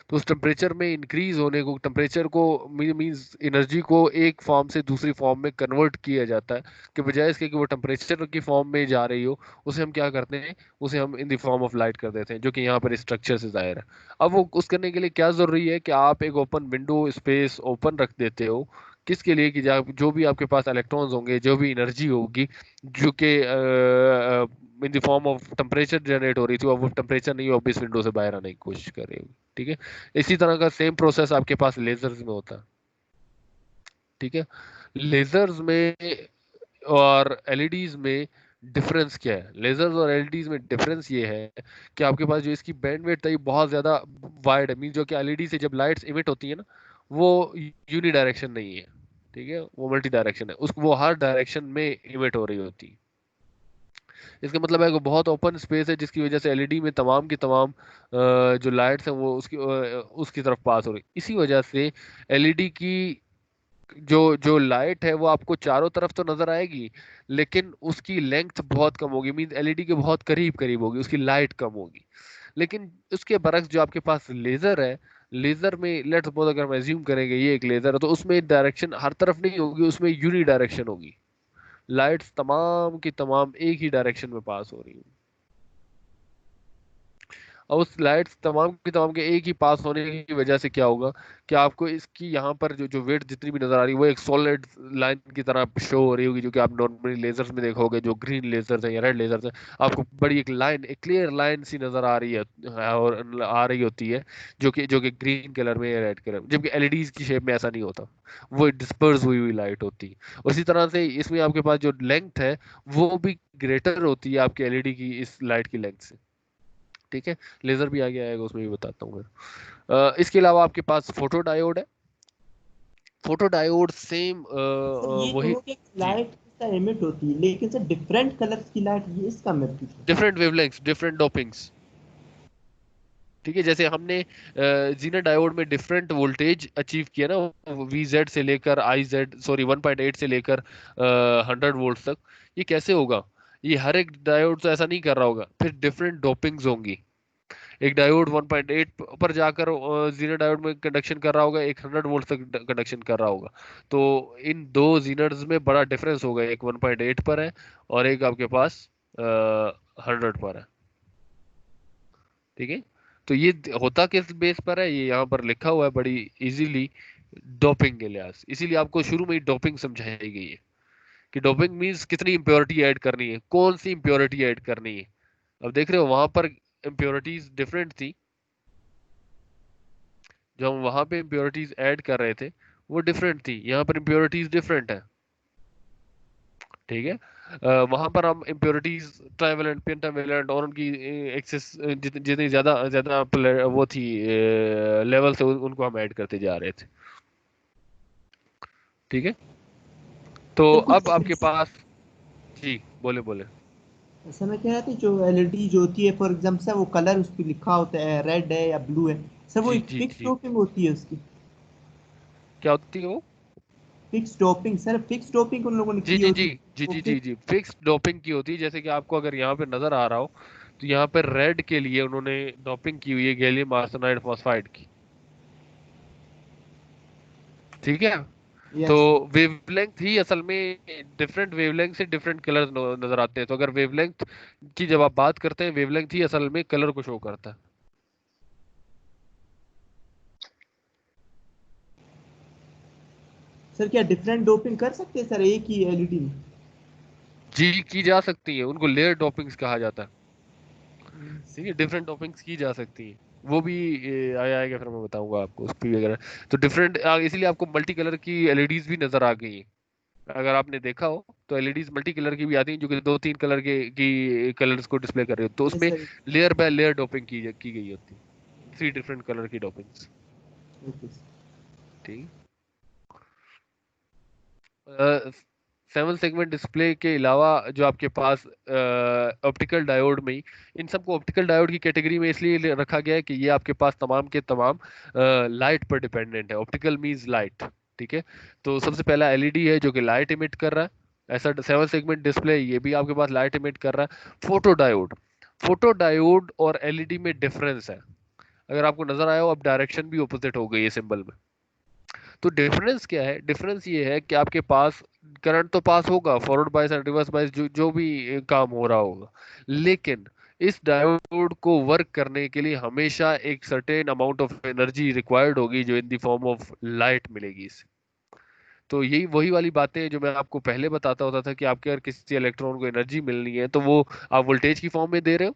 Speaker 1: तो उस टेम्परेचर में इंक्रीज होने को, टेम्परेचर को मींस एनर्जी को एक फॉर्म से दूसरी फॉर्म में कन्वर्ट किया जाता है, कि बजाय इसके कि वो टेम्परेचर की फॉर्म में जा रही हो, उसे हम क्या करते हैं, उसे हम in the form of light कर देते हैं, जो कि यहाँ पर स्ट्रक्चर से जाहिर है। अब वो उस करने के लिए क्या जरूरी है कि आप एक ओपन विंडो स्पेस ओपन रख देते हो, किसके लिए कि जो भी आपके पास इलेक्ट्रॉन्स होंगे, जो भी एनर्जी होगी, जो कि in the form of temperature generate हो रही थी, और वो टेम्परेचर नहीं, वो इस विंडो से बाहर आने की कोशिश कर रही होगी। ठीक है। इसी तरह का सेम प्रोसेस आपके पास लेजर्स में होता है। ठीक है। लेजर्स में और एलईडीज में डिफरेंस क्या है? लेजर्स और एलईडीज में डिफरेंस ये है कि आपके पास जो इसकी बैंडविड्थ है ये बहुत ज्यादा वाइड है, मीन जो कि एलईडी से जब लाइट्स इमिट होती है ना, वो यूनी डायरेक्शन नहीं है। ठीक है, वो मल्टी डायरेक्शन है, उसको वो हर डायरेक्शन में इमिट हो रही होती है। इसका मतलब है कि बहुत ओपन स्पेस है, जिसकी वजह से एलईडी में तमाम की तमाम जो लाइट्स हैं वो उसकी तरफ पास हो रही। इसी वजह से एलईडी की जो जो लाइट है वो आपको चारों तरफ तो नजर आएगी, लेकिन उसकी लेंथ बहुत कम होगी, मीन एलईडी के बहुत करीब करीब होगी, उसकी लाइट कम होगी। लेकिन उसके बरक्स जो आपके पास लेजर है, लेजर में लेट्स सपोज अगर हम एज्यूम करेंगे ये एक लेजर है, तो उसमें डायरेक्शन हर तरफ नहीं होगी, उसमें यूनी डायरेक्शन होगी। लाइट्स तमाम की तमाम एक ही डायरेक्शन में पास हो रही हैं। और उस लाइट्स तमाम की तमाम के एक ही पास होने की वजह से क्या होगा कि आपको इसकी यहाँ पर जो जो वेट जितनी भी नजर आ रही है वो एक सॉलिड लाइन की तरह शो हो रही होगी, जो कि आप नॉर्मली लेजर्स में देखोगे, जो ग्रीन लेजर्स हैं या रेड लेजर्स हैं, आपको बड़ी एक लाइन, एक क्लियर लाइन सी नजर आ रही है, और आ रही होती है, जो कि ग्रीन कलर में या रेड कलर में, जबकि एलईडीज की शेप में ऐसा नहीं होता, वो डिस्पर्स हुई हुई लाइट होती है। उसी तरह से इसमें आपके पास जो लेंथ है वो भी ग्रेटर होती है आपकी एलईडी की इस लाइट की लेंथ से। ठीक है। लेजर भी आगे आएगा, उसमें भी बताता हूँ मैं। इसके अलावा आपके पास फोटो डायोड है। फोटो डायोड सेम
Speaker 2: सर ये तो
Speaker 1: वही।
Speaker 2: हो गया
Speaker 1: जी।
Speaker 2: लाइट इसका एमिट होती है, लेकिन सर डिफरेंट कलर्स की लाइट, ये इसका मैं पूछ रहा
Speaker 1: डिफरेंट वेवलेंथ्स, डिफरेंट डोपिंग्स। ठीक है, जैसे हमने जीना डायोड में डिफरेंट वोल्टेज अचीव किया ना, वी जेड से लेकर आई जेड, सॉरी 1.8 से लेकर 100 वोल्ट तक। ये कैसे होगा? ये हर एक डायोड तो ऐसा नहीं कर रहा होगा, फिर डिफरेंट डोपिंग्स होंगी। एक डायोड 1.8 पर जाकर जीनर डायोड में कंडक्शन कर रहा होगा, एक 100 वोल्ट तक कंडक्शन कर रहा होगा। तो इन दो जीनर्स में बड़ा डिफरेंस होगा, एक 1.8 पर है और एक आपके पास 100 पर है। ठीक है। तो ये होता किस बेस पर है, ये यहाँ पर लिखा हुआ है बड़ी इजीली, डोपिंग के लिहाज, इसीलिए आपको शुरू में ही डोपिंग समझाई गई है कि डोपिंग मीन्स कितनी इंप्योरिटी ऐड करनी है, कौन सी इंप्योरिटी ऐड करनी है। अब देख रहे हो वहां पर इंप्योरिटीज डिफरेंट थी, जो हम वहां पे इम्प्योरिटीज ऐड कर रहे थे वो डिफरेंट थी, यहाँ पर इम्प्योरिटीज डिफरेंट है। ठीक है। वहां पर हम इम्प्योरिटीज ट्राइवेलेंट, पेंटावेलेंट और उनकी एक्सेस जितनी ज्यादा ज्यादा वो थी लेवल से उनको हम ऐड करते जा रहे थे। ठीक है। तो
Speaker 2: सर कुछ
Speaker 1: अब आपके पास, जी बोले बोले।
Speaker 2: ऐसा मैं कह रहा था, जो एलईडी जो होती है फॉर एग्जाम्पल सर, वो कलर उस पर लिखा होता है, रेड है या ब्लू है, सर वो
Speaker 1: जी
Speaker 2: एक
Speaker 1: जी
Speaker 2: फिक्स
Speaker 1: जी।
Speaker 2: डोपिंग होती है उसकी?
Speaker 1: क्या होती है वो?
Speaker 2: Fix doping sir, fix doping उन लोगों ने
Speaker 1: जी
Speaker 2: की
Speaker 1: जी जी
Speaker 2: होती
Speaker 1: जी
Speaker 2: है वो
Speaker 1: जी
Speaker 2: फिर?
Speaker 1: जी जी, फिक्स डोपिंग की होती है। जैसे कि आपको अगर यहाँ पे नजर आ रहा हो, तो यहाँ पे रेड के लिए उन्होंने डोपिंग की हुई है गैलियम आर्सेनाइड फॉस्फाइड की। ठीक है। तो
Speaker 2: यस सर।
Speaker 1: वेवलेंथ ही असल में, डिफरेंट वेवलेंथ से डिफरेंट कलर नजर आते हैं। तो अगर वेवलेंथ की जब आप बात करते हैं, वेवलेंथ ही असल में कलर को शो करता है।
Speaker 2: सर क्या डिफरेंट डोपिंग कर सकते हैं सर एक ही एलईडी में?
Speaker 1: जी, की जा सकती है, उनको लेयर डोपिंग्स कहा जाता है।
Speaker 2: Yes.
Speaker 1: ठीक है, डिफरेंट डोपिंग्स की जा सकती है। वो भी आएगा, फिर मैं बताऊंगा आपको उस पर वगैरह। तो डिफरेंट, इसीलिए आपको मल्टी कलर की एलईडीज भी नजर आ गई हैं। अगर आपने देखा हो तो एलईडीज मल्टी कलर की भी आती हैं, जो कि दो तीन कलर के की कलर्स को डिस्प्ले कर रही हो, तो
Speaker 2: यस
Speaker 1: उसमें
Speaker 2: sir.
Speaker 1: Layer by layer doping की गई होती है, 3 डिफरेंट कलर की डोपिंग्स।
Speaker 2: ओके।
Speaker 1: ठीक है। सेवन सेगमेंट डिस्प्ले के अलावा जो आपके पास ऑप्टिकल डायोड में ही, इन सबको ऑप्टिकल डायोड की कैटेगरी में इसलिए रखा गया है कि ये आपके पास तमाम के तमाम लाइट पर डिपेंडेंट है। ऑप्टिकल मींस लाइट, ठीक है। तो सबसे पहला एलईडी है जो कि लाइट इमिट कर रहा है, ऐसा सेवन सेगमेंट डिस्प्ले ये भी आपके पास लाइट इमिट कर रहा है। फोटो डायोड, फोटो डायोड और एलईडी में डिफरेंस है, अगर आपको नजर आया हो, अब डायरेक्शन भी ऑपोजिट हो गई है सिंबल में। तो डिफरेंस क्या है? डिफरेंस ये है कि आपके पास करंट तो पास होगा, forward bias and reverse bias जो जो भी काम हो रहा होगा, लेकिन इस डायोड को वर्क करने के लिए हमेशा एक certain amount of energy required होगी जो in the form of light मिलेगी इसे। तो यही वही वाली बातें हैं जो मैं आपको पहले बताता होता था कि आपके अगर किसी इलेक्ट्रॉन को एनर्जी मिलनी है तो वो आप वोल्टेज की फॉर्म में दे रहे हो,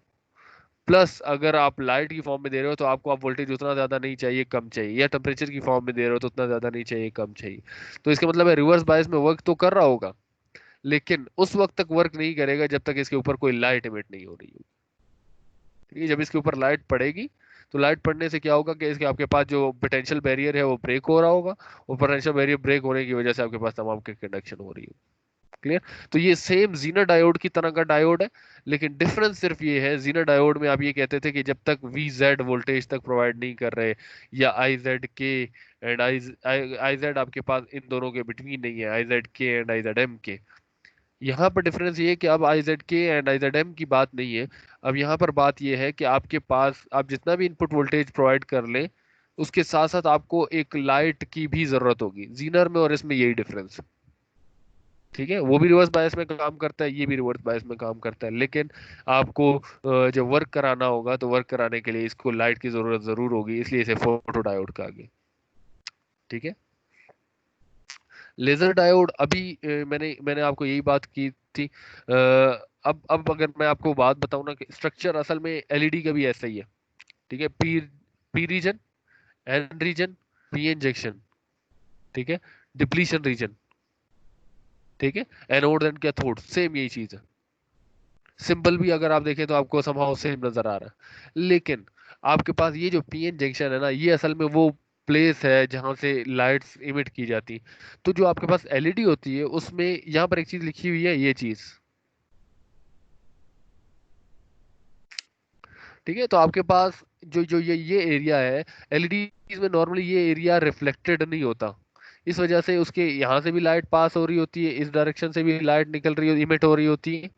Speaker 1: प्लस अगर आप लाइट की फॉर्म में दे रहे हो तो आपको आप वोल्टेज उतना ज्यादा नहीं चाहिए, कम चाहिए, या टेम्परेचर की फॉर्म में दे रहे हो तो उतना ज्यादा नहीं चाहिए, कम चाहिए। तो इसका मतलब है रिवर्स बायस में वर्क तो कर रहा होगा, लेकिन उस वक्त तक वर्क नहीं करेगा जब तक इसके ऊपर कोई लाइट इमिट नहीं हो रही होगी। ठीक है, जब इसके ऊपर लाइट पड़ेगी तो लाइट पड़ने से क्या होगा कि इसके आपके पास जो पोटेंशियल बैरियर है वो ब्रेक हो रहा होगा, और पोटेंशियल बैरियर ब्रेक होने की वजह से आपके पास तमाम की कंडक्शन हो रही है। क्लियर? तो ये सेम जीना डायोड की तरह का डायोड है, लेकिन डिफरेंस सिर्फ ये है, जीना डायोड में आप ये कहते थे कि जब तक वी जेड वोल्टेज तक प्रोवाइड नहीं कर रहे, या आई जेड के एंड आई जेड आपके पास इन दोनों के बिटवीन नहीं है, आई जेड के एंड आई जेड एम के। यहाँ पर डिफरेंस ये है कि अब आई जेड के एंड आई जेड एम की बात नहीं है, अब यहाँ पर बात ये है कि आपके पास आप जितना भी इनपुट वोल्टेज प्रोवाइड कर लें, उसके साथ साथ आपको एक लाइट की भी जरूरत होगी, जीनर में और इसमें यही डिफरेंस। ठीक है, वो भी रिवर्स बायस में काम करता है, ये भी रिवर्स बायस में काम करता है, लेकिन आपको जब वर्क कराना होगा तो वर्क कराने के लिए इसको लाइट की जरूरत जरूर होगी, इसलिए इसे फोटो डायोड कहा गया। ठीक है, लेजर डायोड अभी मैंने मैंने आपको यही बात की थी। अब अगर मैं आपको बात बताऊं ना कि स्ट्रक्चर असल में एलईडी का भी ऐसा ही है। ठीक है, P P region, N region, P injection, ठीक है, डिप्लीशन रीजन, ठीक है, एनोड एंड कैथोड, सेम यही चीज है। सिंबल भी अगर आप देखें तो आपको समहाउ सेम नजर आ रहा है, लेकिन आपके पास ये जो पीएन जंक्शन है ना, ये असल में वो प्लेस है जहां से लाइट्स इमिट की जाती। तो जो आपके पास एलईडी होती है उसमें यहाँ पर एक चीज लिखी हुई है, ये चीज। ठीक है, तो आपके पास जो जो ये एरिया है एलईडी में, नॉर्मली ये एरिया रिफ्लेक्टेड नहीं होता, इस वजह से उसके यहाँ से भी लाइट पास हो रही होती है, इस डायरेक्शन से भी लाइट निकल रही इमिट हो रही होती है।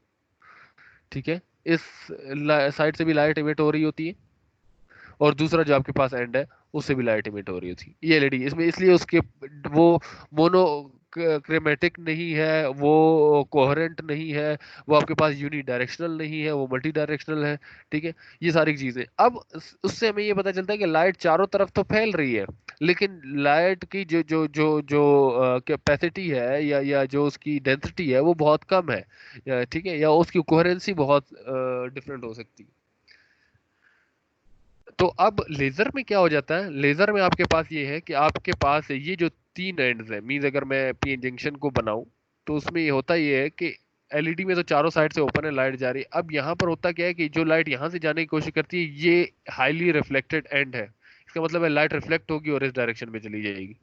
Speaker 1: ठीक है, इस साइड से भी लाइट इमिट हो रही होती है, और दूसरा जो आपके पास एंड है उससे भी लाइट इमिट हो रही थी ये एलईडी इसमें, इसलिए उसके वो मोनो क्रोमेटिक नहीं है, वो कोहेरेंट नहीं है, वो आपके पास यूनी डायरेक्शनल नहीं है, वो मल्टी डायरेक्शनल है। ठीक है, ये सारी चीजें, अब उससे हमें ये पता चलता है कि लाइट चारों तरफ तो फैल रही है, लेकिन लाइट की जो जो जो जो कैपेसिटी है या जो उसकी डेंसिटी है वो बहुत कम है, ठीक है, या उसकी कोहेरेंसी बहुत डिफरेंट हो सकती है। तो अब लेजर में क्या हो जाता है, लेजर में आपके पास ये है कि आपके पास ये जो तीन एंड्स है, मींस अगर मैं पीएन जंक्शन को बनाऊं तो उसमें ये होता ये है कि एलईडी में तो चारों साइड से ओपन है, लाइट जा रही है। अब यहाँ पर होता क्या है कि जो लाइट यहाँ से जाने की कोशिश करती है ये हाईली रिफ्लेक्टेड एंड है, इसका मतलब है लाइट रिफ्लेक्ट होगी और इस डायरेक्शन में चली जाएगी।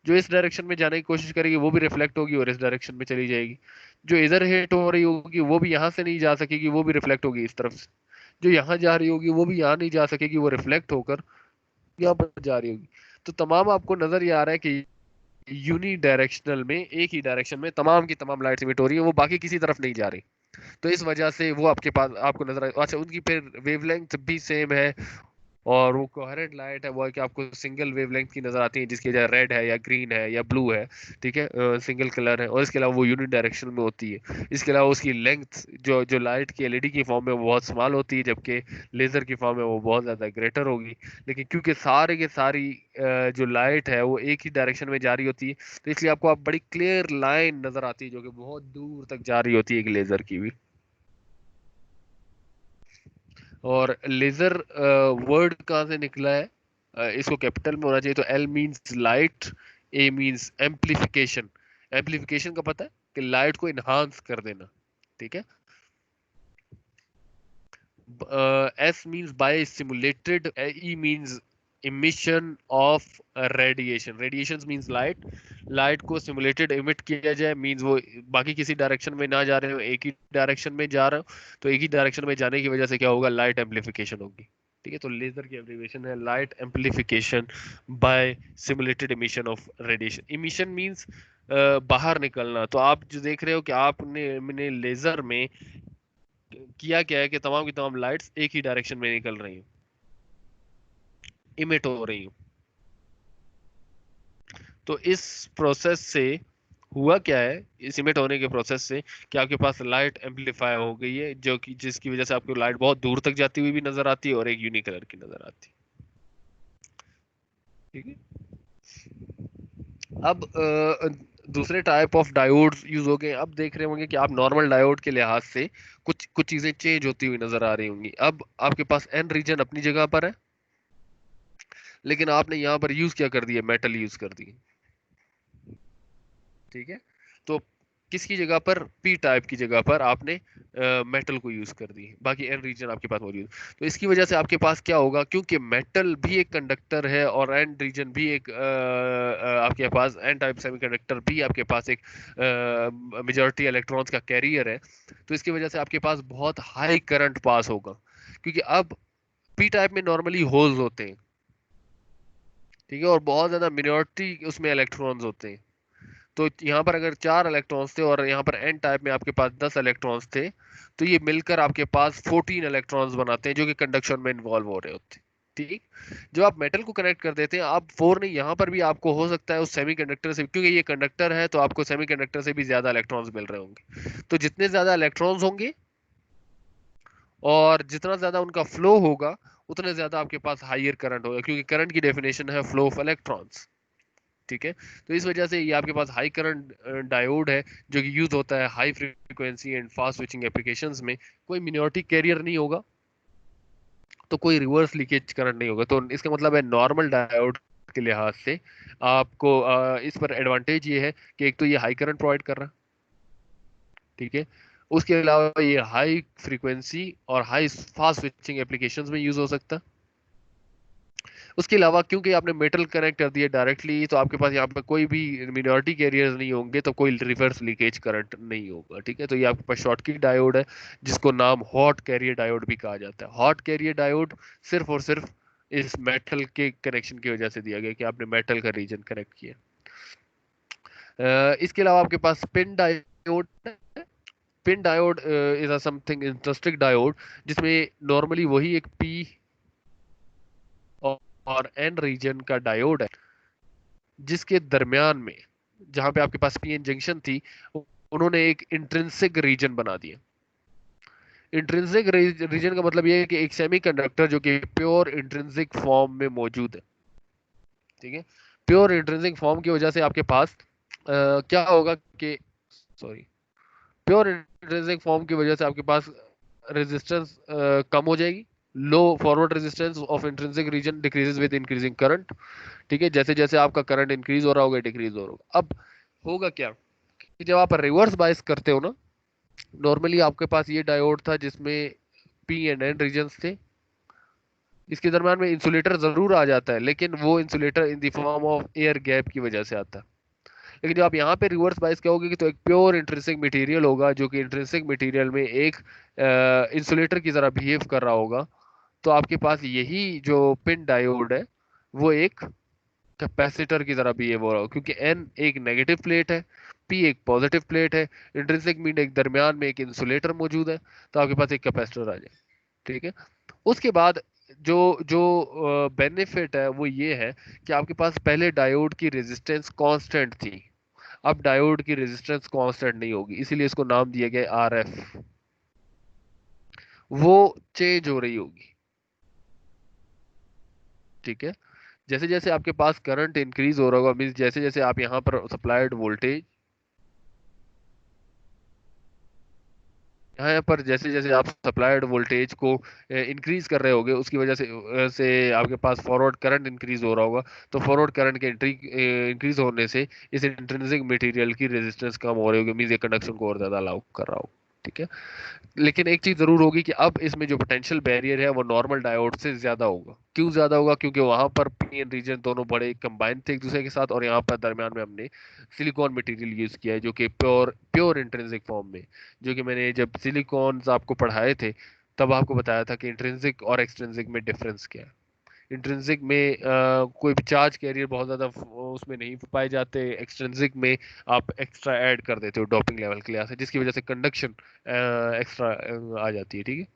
Speaker 1: जो इस डायरेक्शन में जाने की कोशिश करेगी वो भी रिफ्लेक्ट होगी और इस डायरेक्शन में चली जाएगी। जो इधर हिट हो रही होगी वो भी यहाँ से नहीं जा सकेगी, वो भी रिफ्लेक्ट होगी इस तरफ से। जो यहाँ जा रही होगी वो भी यहाँ नहीं जा सकेगी, वो रिफ्लेक्ट होकर यहाँ पर जा रही होगी। तो तमाम आपको नजर ये आ रहा है कि यूनी डायरेक्शनल में, एक ही डायरेक्शन में तमाम की तमाम लाइट इमिट हो रही है, वो बाकी किसी तरफ नहीं जा रही। तो इस वजह से वो आपके पास आपको नजर आ, अच्छा उनकी फिर वेवलेंथ भी सेम है, और वो कोहेरेंट लाइट है, वो है कि आपको सिंगल वेवलेंथ की नजर आती है जिसकी वजह रेड है या ग्रीन है या ब्लू है। ठीक है, सिंगल कलर है, और इसके अलावा वो यूनिट डायरेक्शन में होती है। इसके अलावा उसकी लेंथ जो जो लाइट की एलईडी की फॉर्म में वो बहुत स्मॉल होती है, जबकि लेजर की फॉर्म में वो बहुत ज्यादा ग्रेटर होगी। लेकिन क्योंकि सारे के सारी जो लाइट है वो एक ही डायरेक्शन में जा रही होती है, तो इसलिए आपको आप बड़ी क्लियर लाइन नजर आती है जो कि बहुत दूर तक जा रही होती है एक लेजर की भी। और लेजर वर्ड कहाँ से निकला है? इसको कैपिटल में होना चाहिए, तो एल मींस लाइट, ए मींस एम्पलीफिकेशन। एम्पलीफिकेशन का पता है कि लाइट को इनहांस कर देना। ठीक है, S means by stimulated, E means emission of radiation, radiation means light, light को सिमुलेटेड इमिट किया जाए, मींस वो बाकी किसी डायरेक्शन में ना जा रहे हो, एक ही डायरेक्शन में जा रहे हो, तो एक ही डायरेक्शन में जाने की वजह से क्या होगा, लाइट एम्पलीफिकेशन होगी। ठीक है, तो लेजर की एब्रीविएशन है light amplification bye simulated emission of radiation. Emission means बाहर निकलना। तो आप जो देख रहे हो कि आपने लेजर में किया क्या है कि तमाम की तमाम लाइट्स एक ही डायरेक्शन में निकल रही हैं, इमिट हो रही हैं। तो इस प्रोसेस से हुआ क्या है, इस इमिट होने के प्रोसेस से कि आपके पास लाइट एम्पलीफाई हो गई है, जो कि जिसकी वजह से आपको लाइट बहुत दूर तक जाती हुई भी नजर आती है और एक यूनिक कलर की नजर आती है। ठीक है, अब दूसरे टाइप ऑफ डायोड्स यूज हो गए। अब देख रहे होंगे कि आप नॉर्मल डायोड के लिहाज से कुछ कुछ चीजें चेंज होती हुई नजर आ रही होंगी। अब आपके पास एन रीजन अपनी जगह पर है, लेकिन आपने यहाँ पर यूज क्या कर दिया, मेटल यूज कर दी। ठीक है, तो किसकी जगह पर, पी टाइप की जगह पर आपने मेटल को यूज कर दी, बाकी एन रीजन आपके पास मौजूद। तो इसकी वजह से आपके पास क्या होगा, क्योंकि मेटल भी एक कंडक्टर है और एन रीजन भी एक आपके पास एन टाइप सेमीकंडक्टर भी आपके पास एक मेजॉरिटी इलेक्ट्रॉन्स का कैरियर है, तो इसकी वजह से आपके पास बहुत हाई करंट पास होगा, क्योंकि अब पी टाइप में नॉर्मली होल्स होते हैं। ठीक है, और बहुत ज्यादा मिनॉरिटी उसमें इलेक्ट्रॉन्स होते हैं। तो यहाँ पर अगर 4 इलेक्ट्रॉन्स थे और यहाँ पर एन टाइप में आपके पास 10 इलेक्ट्रॉन्स थे, तो ये मिलकर आपके पास 14 इलेक्ट्रॉन्स बनाते हैं जो कि कंडक्शन में इन्वॉल्व हो रहे होते हैं। ठीक, जब आप मेटल को कनेक्ट कर देते हैं, आप 4 नहीं, यहाँ पर भी आपको हो सकता है उस सेमीकंडक्टर से, क्योंकि ये कंडक्टर है तो आपको सेमीकंडक्टर से भी ज्यादा इलेक्ट्रॉन्स मिल रहे होंगे। तो जितने ज्यादा इलेक्ट्रॉन्स होंगे और जितना ज्यादा उनका फ्लो होगा, उतने ज्यादा आपके पास हाइयर करंट होगा, क्योंकि करंट की डेफिनेशन है फ्लो ऑफ इलेक्ट्रॉन्स। ठीक है, तो इस वजह से ये आपके पास हाई करंट डायोड है, जो कि यूज होता है high frequency and fast switching applications में। कोई मिनॉरिटी कैरियर नहीं होगा, तो कोई रिवर्स लीकेज करंट नहीं होगा। तो इसका मतलब है नॉर्मल डायोड के लिहाज से आपको इस पर एडवांटेज ये है कि एक तो ये हाई करंट प्रोवाइड कर रहा है। ठीक है, उसके अलावा ये हाई फ्रीक्वेंसी और हाई फास्ट स्विचिंग एप्लीकेशंस में यूज हो सकता है। उसके अलावा क्योंकि आपने मेटल कनेक्ट कर दिया डायरेक्टली, तो आपके पास यहाँ पे कोई भी मिनॉरिटी कैरियर्स नहीं होंगे, तो कोई रिवर्स लीकेज करंट नहीं होगा। ठीक है, तो ये आपके पास शॉर्टकी डायोड है, जिसको नाम हॉट कैरियर डायोड भी कहा जाता है। हॉट कैरियर डायोड सिर्फ और सिर्फ इस मेटल के कनेक्शन की वजह से दिया गया कि आपने मेटल का रीजन कनेक्ट किया। इसके अलावा आपके पास pin diode, pin diode is a something interesting diode, जिसमें नॉर्मली वही एक पी और एन रीजन का डायोड है, जिसके दरमियान में जहां पे आपके पास पीएन जंक्शन थी, उन्होंने एक इंट्रिंसिक रीजन बना दिया। इंट्रिंसिक रीजन का मतलब ये है कि एक सेमीकंडक्टर जो कि प्योर इंट्रिंसिक फॉर्म में मौजूद है। ठीक है, प्योर इंट्रिंसिक फॉर्म की वजह से आपके पास क्या होगा कि, सॉरी, प्योर इंट्रिंसिक फॉर्म की वजह से आपके पास रेजिस्टेंस कम हो जाएगी। Low forward resistance of intrinsic region decreases with increasing current. ठीक है, जैसे जैसे आपका करंट इंक्रीज हो रहा होगा, डिक्रीज हो रहा होगा। अब होगा क्या कि जब आप रिवर्स बायस करते हो ना, नॉर्मली आपके पास ये डायोड था जिसमें पी एंड एन रीजन्स थे, इसके दरम्यान में इंसुलेटर जरूर आ जाता है, लेकिन वो insulator in the form of air gap की वजह से आता है। लेकिन जब आप यहाँ पे रिवर्स बायस कहोगे कि तो एक प्योर इंट्रिंसिक मटेरियल होगा, जो कि इंट्रिंसिक मटेरियल में एक इंसुलेटर की तरह बिहेव कर रहा होगा, तो आपके पास यही जो पिन डायोड है वो एक कैपेसिटर की तरह बिहेव हो रहा हो, क्योंकि एन एक नेगेटिव प्लेट है, पी एक पॉजिटिव प्लेट है, इंट्रिंसिक मीन एक दरमियान में एक इंसुलेटर मौजूद है, तो आपके पास एक कैपेसिटर आ जाए। ठीक है, उसके बाद जो जो बेनिफिट है वो ये है कि आपके पास पहले डायोड की रेजिस्टेंस कांस्टेंट थी, अब डायोड की रेजिस्टेंस कांस्टेंट नहीं होगी, इसीलिए इसको नाम दिया गया आरएफ। वो चेंज हो रही होगी। ठीक है, जैसे जैसे आपके पास करंट इंक्रीज हो रहा होगा, मीन्स जैसे जैसे आप यहाँ पर सप्लाइड वोल्टेज, यहाँ पर जैसे जैसे आप सप्लाइड वोल्टेज को इंक्रीज कर रहे होगे, उसकी वजह से आपके पास फॉरवर्ड करंट इंक्रीज हो रहा होगा। तो फॉरवर्ड करंट के इंक्रीज होने से इस इंट्रिंसिक मटेरियल की रेजिस्टेंस कम हो रही होगी, मीन्स ये कंडक्शन को और ज्यादा अलाउ कर रहा होगा। ठीक है। लेकिन एक चीज जरूर होगी कि अब इसमें जो पोटेंशियल बैरियर है वो नॉर्मल डायोड से ज्यादा होगा। क्यों ज्यादा होगा? क्योंकि वहां पर पी एन रीजन दोनों बड़े कंबाइन थे एक दूसरे के साथ, और यहाँ पर दरमियान में हमने सिलिकॉन मटेरियल यूज किया है जो कि प्योर प्योर इंट्रिंसिक फॉर्म में, जो कि मैंने जब सिलिकॉन आपको पढ़ाए थे तब आपको बताया था कि इंट्रिंसिक और एक्सट्रिंसिक में डिफरेंस क्या है। इंट्रिंसिक में कोई भी चार्ज कैरियर बहुत ज्यादा उसमें नहीं पाए जाते। एक्सट्रिंसिक में आप एक्स्ट्रा ऐड कर देते हो डोपिंग लेवल के लिहाज से, जिसकी वजह से कंडक्शन एक्स्ट्रा आ जाती है। ठीक है।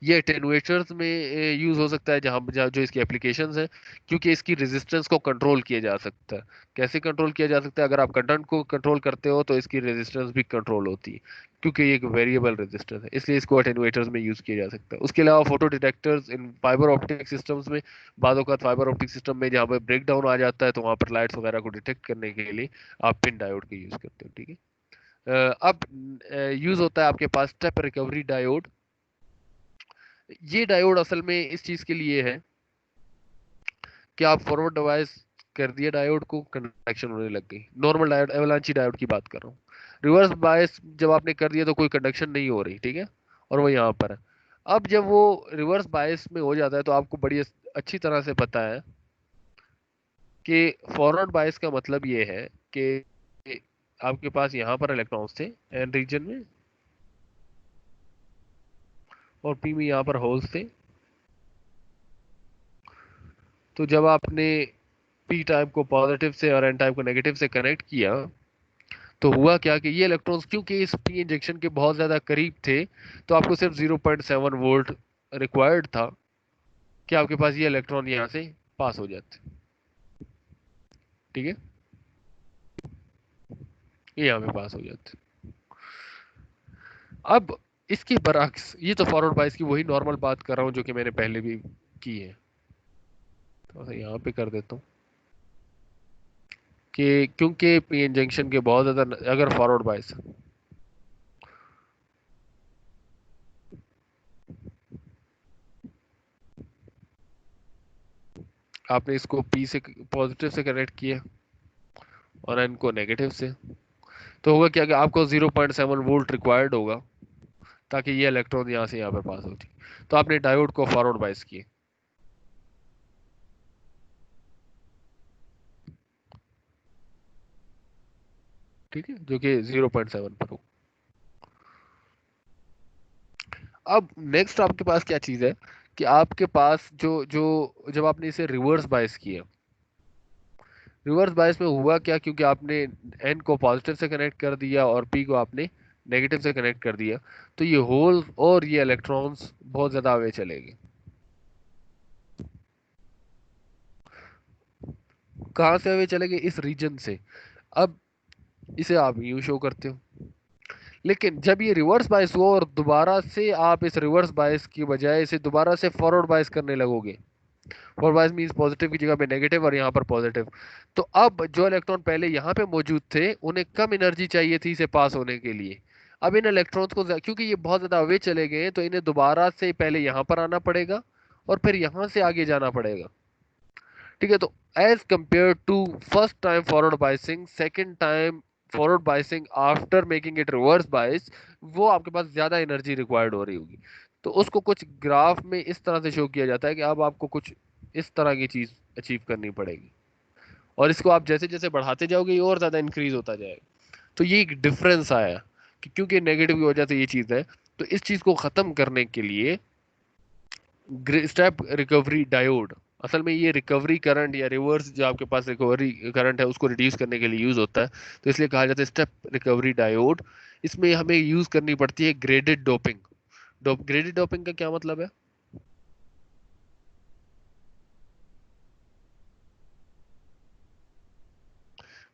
Speaker 1: ये अटेनुएटर्स में यूज हो सकता है जहां जहां जो इसकी एप्लीकेशंस हैं, क्योंकि इसकी रेजिस्टेंस को कंट्रोल किया जा सकता है। कैसे कंट्रोल किया जा सकता है? अगर आप करंट को कंट्रोल करते हो तो इसकी रेजिस्टेंस भी कंट्रोल होती है, क्योंकि ये एक वेरिएबल रेजिस्टेंस है, इसलिए इसको अटेनुएटर्स में यूज किया जा सकता है। उसके अलावा फोटो डिटेक्टर्स इन फाइबर ऑप्टिक सिस्टम्स में, बाद औक़ात फाइबर ऑप्टिक सिस्टम में जहाँ पर ब्रेक डाउन आ जाता है तो वहाँ पर लाइट्स वगैरह को डिटेक्ट करने के लिए आप पिन डायोड का यूज करते हो। ठीक है। अब यूज होता है आपके पास स्टेप रिकवरी डायोड। ये डायोड असल में इस चीज के लिए है कि आप फॉरवर्ड डिवाइस कर दिया डायोड को, कंडक्शन होने लग गई। नॉर्मल डायोड, एवलांची डायोड की बात कर रहा हूँ। रिवर्स बायस जब आपने कर दिया तो कोई कंडक्शन नहीं हो रही, ठीक है, और वो यहाँ पर है। अब जब वो रिवर्स बायस में हो जाता है तो आपको बड़ी अच्छी तरह से पता है कि फॉरवर्ड बायस का मतलब ये है कि आपके पास यहाँ पर इलेक्ट्रॉन्स थे एन रीजन में, और पी में यहाँ पर होल्स थे। तो जब आपने पी टाइप को पॉजिटिव से और एन टाइप को नेगेटिव से कनेक्ट किया तो हुआ क्या कि ये इलेक्ट्रॉन्स क्योंकि इस पी इंजेक्शन के बहुत ज्यादा करीब थे, तो आपको सिर्फ 0.7 वोल्ट रिक्वायर्ड था कि आपके पास ये इलेक्ट्रॉन यहां से पास हो जाते। ठीक है, ये यहाँ पे पास हो जाते। अब इसके बरअक्स, ये तो फॉरवर्ड बायस की वही नॉर्मल बात कर रहा हूँ जो कि मैंने पहले भी की है, तो यहाँ पे कर देता हूँ कि क्योंकि पी इंजेक्शन के बहुत ज्यादा, अगर फॉरवर्ड बायस आपने इसको पी से पॉजिटिव से कनेक्ट किया और एन को नेगेटिव से, तो होगा क्या कि आपको 0.7 वोल्ट रिक्वायर्ड होगा ताकि ये इलेक्ट्रॉन यहाँ से यहाँ पर पास होती। तो आपने डायोड को फॉरवर्ड बायस किए। ठीक है, जो कि 0.7 पर हो। अब नेक्स्ट आपके पास क्या चीज है कि आपके पास जो जो जब आपने इसे रिवर्स बायस किया, रिवर्स बायस में हुआ क्या, क्योंकि आपने एन को पॉजिटिव से कनेक्ट कर दिया और पी को आपने नेगेटिव से कनेक्ट कर दिया, तो ये होल और ये इलेक्ट्रॉन्स बहुत ज्यादा आगे चले गए। कहाँ से आगे चले गए? इस रीजन से। अब इसे आप यूं शो करते हो, लेकिन जब ये रिवर्स बायस हुआ और दोबारा से आप इस रिवर्स बायस की बजाय इसे दोबारा से फॉरवर्ड बायस करने लगोगे, फॉरवर्ड बायस मींस पॉजिटिव की जगह पे नेगेटिव और यहाँ पर पॉजिटिव, तो अब जो इलेक्ट्रॉन पहले यहाँ पे मौजूद थे उन्हें कम एनर्जी चाहिए थी इसे पास होने के लिए। अब इन इलेक्ट्रॉन्स को क्योंकि ये बहुत ज्यादा अवे चले गए हैं तो इन्हें दोबारा से पहले यहाँ पर आना पड़ेगा और फिर यहाँ से आगे जाना पड़ेगा। ठीक है, तो as compare to first time forward biasing, second time forward biasing after making it reverse bias, वो आपके पास ज्यादा एनर्जी रिक्वायर्ड हो रही होगी। तो उसको कुछ ग्राफ में इस तरह से शो किया जाता है कि अब आपको कुछ इस तरह की चीज अचीव करनी पड़ेगी, और इसको आप जैसे जैसे बढ़ाते जाओगे ये और ज्यादा इंक्रीज होता जाएगा। तो ये एक डिफरेंस आया कि क्योंकि नेगेटिव की वजह से ये चीज है, तो इस चीज को खत्म करने के लिए स्टेप रिकवरी डायोड, असल में ये रिकवरी करंट या रिवर्स जो आपके पास रिकवरी करंट है उसको रिड्यूस करने के लिए यूज होता है, तो इसलिए कहा जाता है स्टेप रिकवरी डायोड। इसमें हमें यूज करनी पड़ती है ग्रेडेड डोपिंग। ग्रेडेड डोपिंग का क्या मतलब है?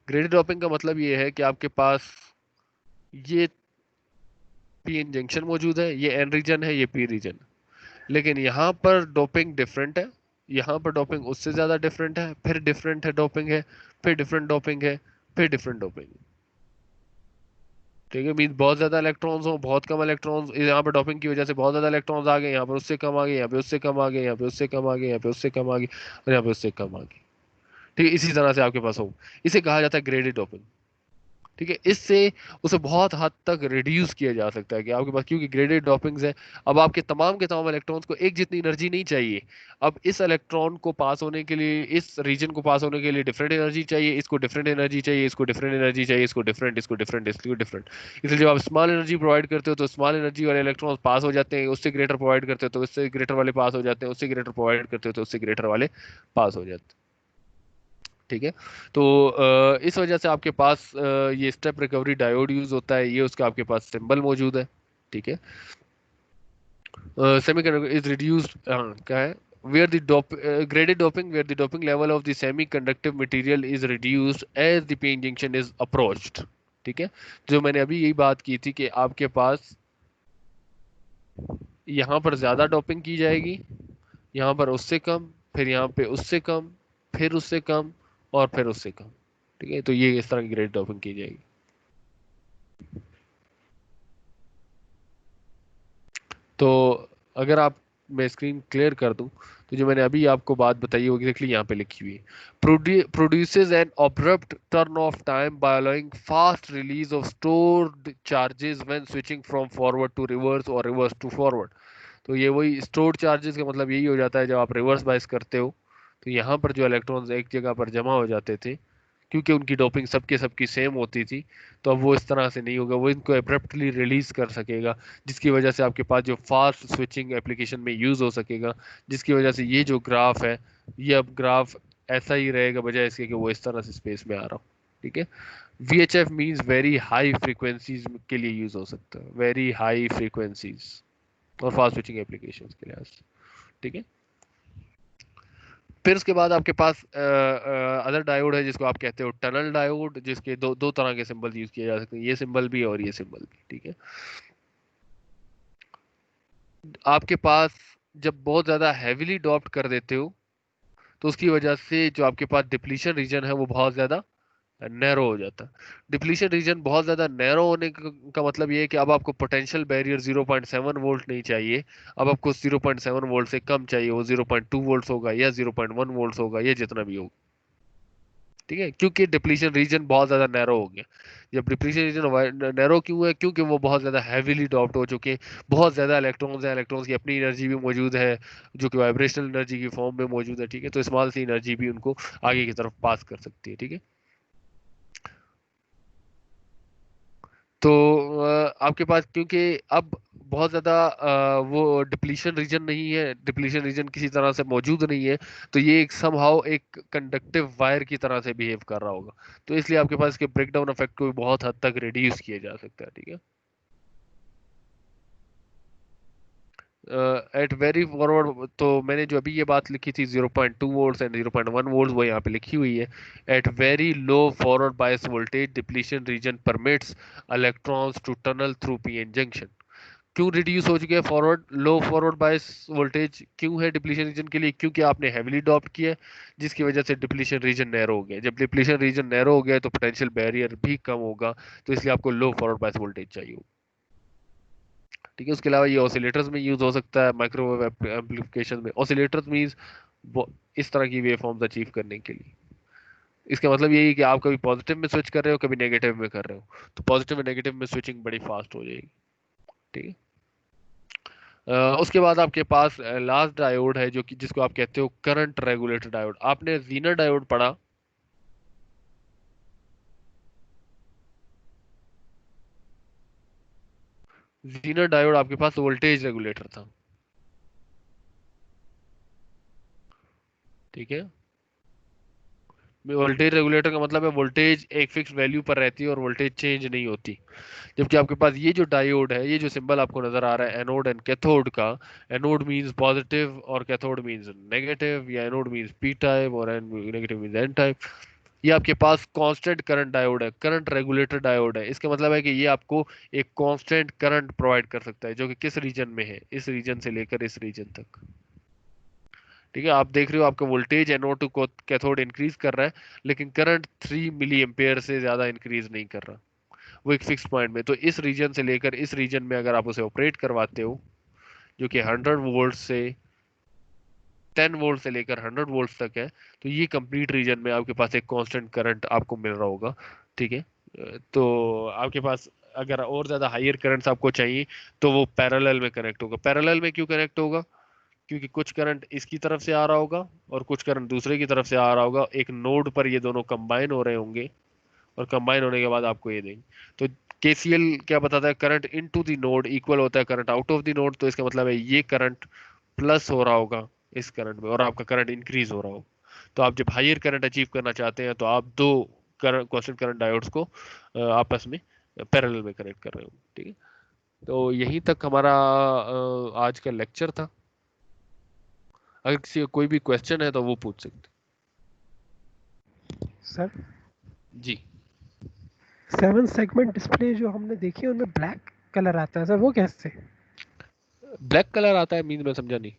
Speaker 1: ग्रेडेड डोपिंग का मतलब ये है कि आपके पास ये पी एन जंक्शन मौजूद है, ये एन रीजन है, ये पी रीजन, लेकिन यहाँ पर डोपिंग डिफरेंट है, यहाँ पर डोपिंग उससे ज्यादा डिफरेंट है, फिर डिफरेंट है डोपिंग है, फिर डिफरेंट डोपिंग है, फिर डिफरेंट डोपिंग। ठीक है, मीन बहुत ज्यादा इलेक्ट्रॉन्स हो, बहुत कम इलेक्ट्रॉन्स, यहाँ पर डोपिंग की वजह से बहुत ज्यादा इलेक्ट्रॉन्स आ गए, यहाँ पर उससे कम आ गए, यहाँ पे उससे कम आ गए, यहाँ पे उससे कम आ गए, यहाँ पे उससे कम आ गए, और यहाँ पे उससे कम आ गए। ठीक है, इसी तरह से आपके पास हो, इसे कहा जाता है ग्रेडेड डोपिंग। ठीक है, इससे उसे बहुत हद तक रिड्यूस किया जा सकता है कि आपके पास क्योंकि ग्रेडेड डोपिंग्स है, अब आपके तमाम के तमाम इलेक्ट्रॉन्स को एक जितनी एनर्जी नहीं चाहिए। अब इस इलेक्ट्रॉन को पास होने के लिए, इस रीजन को पास होने के लिए डिफरेंट एनर्जी चाहिए, इसको डिफरेंट एनर्जी चाहिए, इसको डिफरेंट एनर्जी चाहिए, इसको डिफरेंट, इसको डिफरेंट, इसको डिफरेंट। इसलिए जब आप स्मॉल एनर्जी प्रोवाइड करते हो तो स्मॉल एनर्जी वाले इलेक्ट्रॉन्स पास हो जाते हैं, उससे ग्रेटर प्रोवाइड करते हो तो उससे ग्रेटर वाले पास हो जाते हैं, उससे ग्रेटर प्रोवाइड करते हो तो उससे ग्रेटर वाले पास हो जाते हैं। ठीक है, तो इस वजह से आपके पास ये स्टेप रिकवरी डायोड यूज होता है, ये उसका आपके पास सिंबल मौजूद है। ठीक है, सेमीकंडक्टर इज रिड्यूस्ड, क्या है, where the graded doping, where the doping level of the semiconductor material is reduced as the p-n junction is approached। ठीक है, जो मैंने अभी यही बात की थी कि आपके पास यहाँ पर ज्यादा डोपिंग की जाएगी, यहाँ पर उससे कम, फिर यहाँ पे उससे कम, फिर उससे कम, और फिर उससे कम। ठीक है, तो ये इस तरह की ग्रेड डोपिंग की जाएगी। तो अगर आप, मैं स्क्रीन क्लियर कर दूं, तो जो मैंने अभी आपको बात बताई वो एग्जैक्टली यहाँ पे लिखी हुई है। Produces an abrupt turn off time by allowing fast release of stored charges when switching from forward to reverse और रिवर्स टू फॉरवर्ड। तो ये वही स्टोर्ड चार्जेस का मतलब यही हो जाता है, जब आप रिवर्स बायस करते हो तो यहाँ पर जो इलेक्ट्रॉन्स एक जगह पर जमा हो जाते थे, क्योंकि उनकी डोपिंग सबके सबकी सेम होती थी, तो अब वो इस तरह से नहीं होगा, वो इनको एब्रप्टली रिलीज कर सकेगा, जिसकी वजह से आपके पास जो फास्ट स्विचिंग एप्लीकेशन में यूज हो सकेगा, जिसकी वजह से ये जो ग्राफ है, ये अब ग्राफ ऐसा ही रहेगा बजाय इसके कि वो इस तरह से स्पेस में आ रहा हो। ठीक है, VHF means very high frequencies के लिए यूज हो सकता है, वेरी हाई फ्रीक्वेंसीज और फास्ट स्विचिंग एप्लीकेशंस के लिए। ठीक है, फिर उसके बाद आपके पास अदर डायोड है जिसको आप कहते हो टनल डायोड, जिसके दो दो तरह के सिंबल यूज किए जा सकते हैं, ये सिंबल भी और ये सिंबल भी। ठीक है, आपके पास जब बहुत ज्यादा हैविली डॉप्ट कर देते हो तो उसकी वजह से जो आपके पास डिप्लीशन रीजन है वो बहुत ज्यादा नैरो हो जाता है। डिप्लीशन रीजन बहुत ज्यादा नैरो होने का मतलब ये है कि अब आपको पोटेंशियल बैरियर 0.7 वोल्ट नहीं चाहिए, अब आपको 0.7 वोल्ट से कम चाहिए, वो 0.2 वोल्ट होगा या 0.1 वोल्ट होगा या जितना भी होगा। ठीक है, क्योंकि डिप्लीशन रीजन बहुत ज्यादा नैरो हो गया। जब डिप्लीशन रीजन नैरो क्यों है, क्योंकि वो बहुत ज्यादा हैवीली डॉप्ट हो चुके हैं, बहुत ज्यादा इलेक्ट्रॉन्स हैं, इलेक्ट्रॉन्स की अपनी एनर्जी भी मौजूद है जो कि वाइब्रेशनल एनर्जी की फॉर्म में मौजूद है। ठीक है, तो स्मॉल सी एनर्जी भी उनको आगे की तरफ पास कर सकती है। ठीक है, तो आपके पास क्योंकि अब बहुत ज्यादा वो डिप्लीशन रीजन नहीं है, डिप्लीशन रीजन किसी तरह से मौजूद नहीं है, तो ये एक समहाउ एक कंडक्टिव वायर की तरह से बिहेव कर रहा होगा, तो इसलिए आपके पास इसके ब्रेकडाउन इफेक्ट को भी बहुत हद तक रिड्यूस किया जा सकता है। ठीक है, एट वेरी फॉरवर्ड, तो मैंने जो अभी ये बात लिखी थी 0.2 वोल्ट्स एंड 0.1 वोल्ट्स वो यहाँ पे लिखी हुई है। At very low forward bias voltage depletion region permits electrons to tunnel through PN junction. क्यों रिड्यूस हो चुके हैं forward, low forward bias voltage क्यों है डिप्लीशन रीजन के लिए, क्योंकि आपने हैविली डॉप्ट किया है, जिसकी वजह से डिप्लीशन रीजन नैरो हो गया। जब डिप्लीशन रीजन नैरो हो गया तो पोटेंशियल बैरियर भी कम होगा, तो इसलिए आपको लो फॉरवर्ड बायस वोल्टेज चाहिए। ठीक है, उसके अलावा ये ऑसिलेटर्स में यूज हो सकता है, माइक्रोवेव एम्पलीफिकेशन में। ऑसिलेटर्स मींस इस तरह की वेव फॉर्म्स अचीव करने के लिए, इसका मतलब यही है कि आप कभी पॉजिटिव में स्विच कर रहे हो, कभी नेगेटिव में कर रहे हो, तो पॉजिटिव और नेगेटिव में स्विचिंग बड़ी फास्ट हो जाएगी। ठीक है, उसके बाद आपके पास लास्ट डायोड है जो कि जिसको आप कहते हो करंट रेगुलेटर डायोड। आपने जीनर डायोड पढ़ा, जीनर डायोड आपके पास वोल्टेज रेगुलेटर था। ठीक है, वोल्टेज रेगुलेटर का मतलब है वोल्टेज एक फिक्स वैल्यू पर रहती है और वोल्टेज चेंज नहीं होती। जबकि आपके पास ये जो डायोड है, ये जो सिंबल आपको नजर आ रहा है एनोड एंड कैथोड का, एनोड मींस पॉजिटिव और कैथोड मींस नेगेटिव, या एनोड मींस पी टाइप और नेगेटिव मींस एन टाइप। ये आपके पास कांस्टेंट करंट डायोड है, करंट रेगुलेटर डायोड है। इसका मतलब है कि ये आपको एक कांस्टेंट करंट प्रोवाइड कर सकता है, जो कि किस रीजन में है, इस रीजन से लेकर इस रीजन तक। ठीक है, आप देख रहे हो आपका voltage anode to cathode increase कर रहा है, लेकिन करंट 3 मिली एम्पेयर से ज्यादा इंक्रीज नहीं कर रहा, वो एक फिक्स पॉइंट में। तो इस रीजन से लेकर इस रीजन में अगर आप उसे ऑपरेट करवाते हो, जो कि 100 वोल्ट से 10 वोल्ट से लेकर 100 वोल्ट तक है, तो ये कंप्लीट रीजन में आपके पास एक कांस्टेंट करंट आपको मिल रहा होगा। ठीक है, तो आपके पास अगर और ज्यादा हायर करंट्स आपको चाहिए तो वो पैरेलल में कनेक्ट होगा। पैरेलल में क्यों कनेक्ट होगा? क्योंकि कुछ करंट इसकी तरफ से आ रहा होगा और कुछ करंट दूसरे की तरफ से आ रहा होगा, एक नोड पर ये दोनों कंबाइन हो रहे होंगे और कंबाइन होने के बाद आपको ये देंगे। तो केसीएल क्या बताता है? Current into the node equal होता है current out of the node. तो इसका मतलब है ये करंट प्लस हो रहा होगा इस करंट में और आपका करंट इंक्रीज हो रहा होगा। तो आप जब हायर करंट अचीव करना चाहते हैं तो आप दो क्वेश्चन करंट डायोड्स को आपस में पैरेलल में कनेक्ट कर रहे हो। ठीक है, तो यहीं तक हमारा आज का लेक्चर था। अगर किसी का कोई भी क्वेश्चन है तो वो पूछ सकते
Speaker 3: सर
Speaker 1: जी।
Speaker 3: 7 सेगमेंट डिस्प्ले जो हमने देखी है उनमें ब्लैक कलर आता है सर, वो कैसे?
Speaker 1: ब्लैक कलर आता है मीन में समझा नहीं।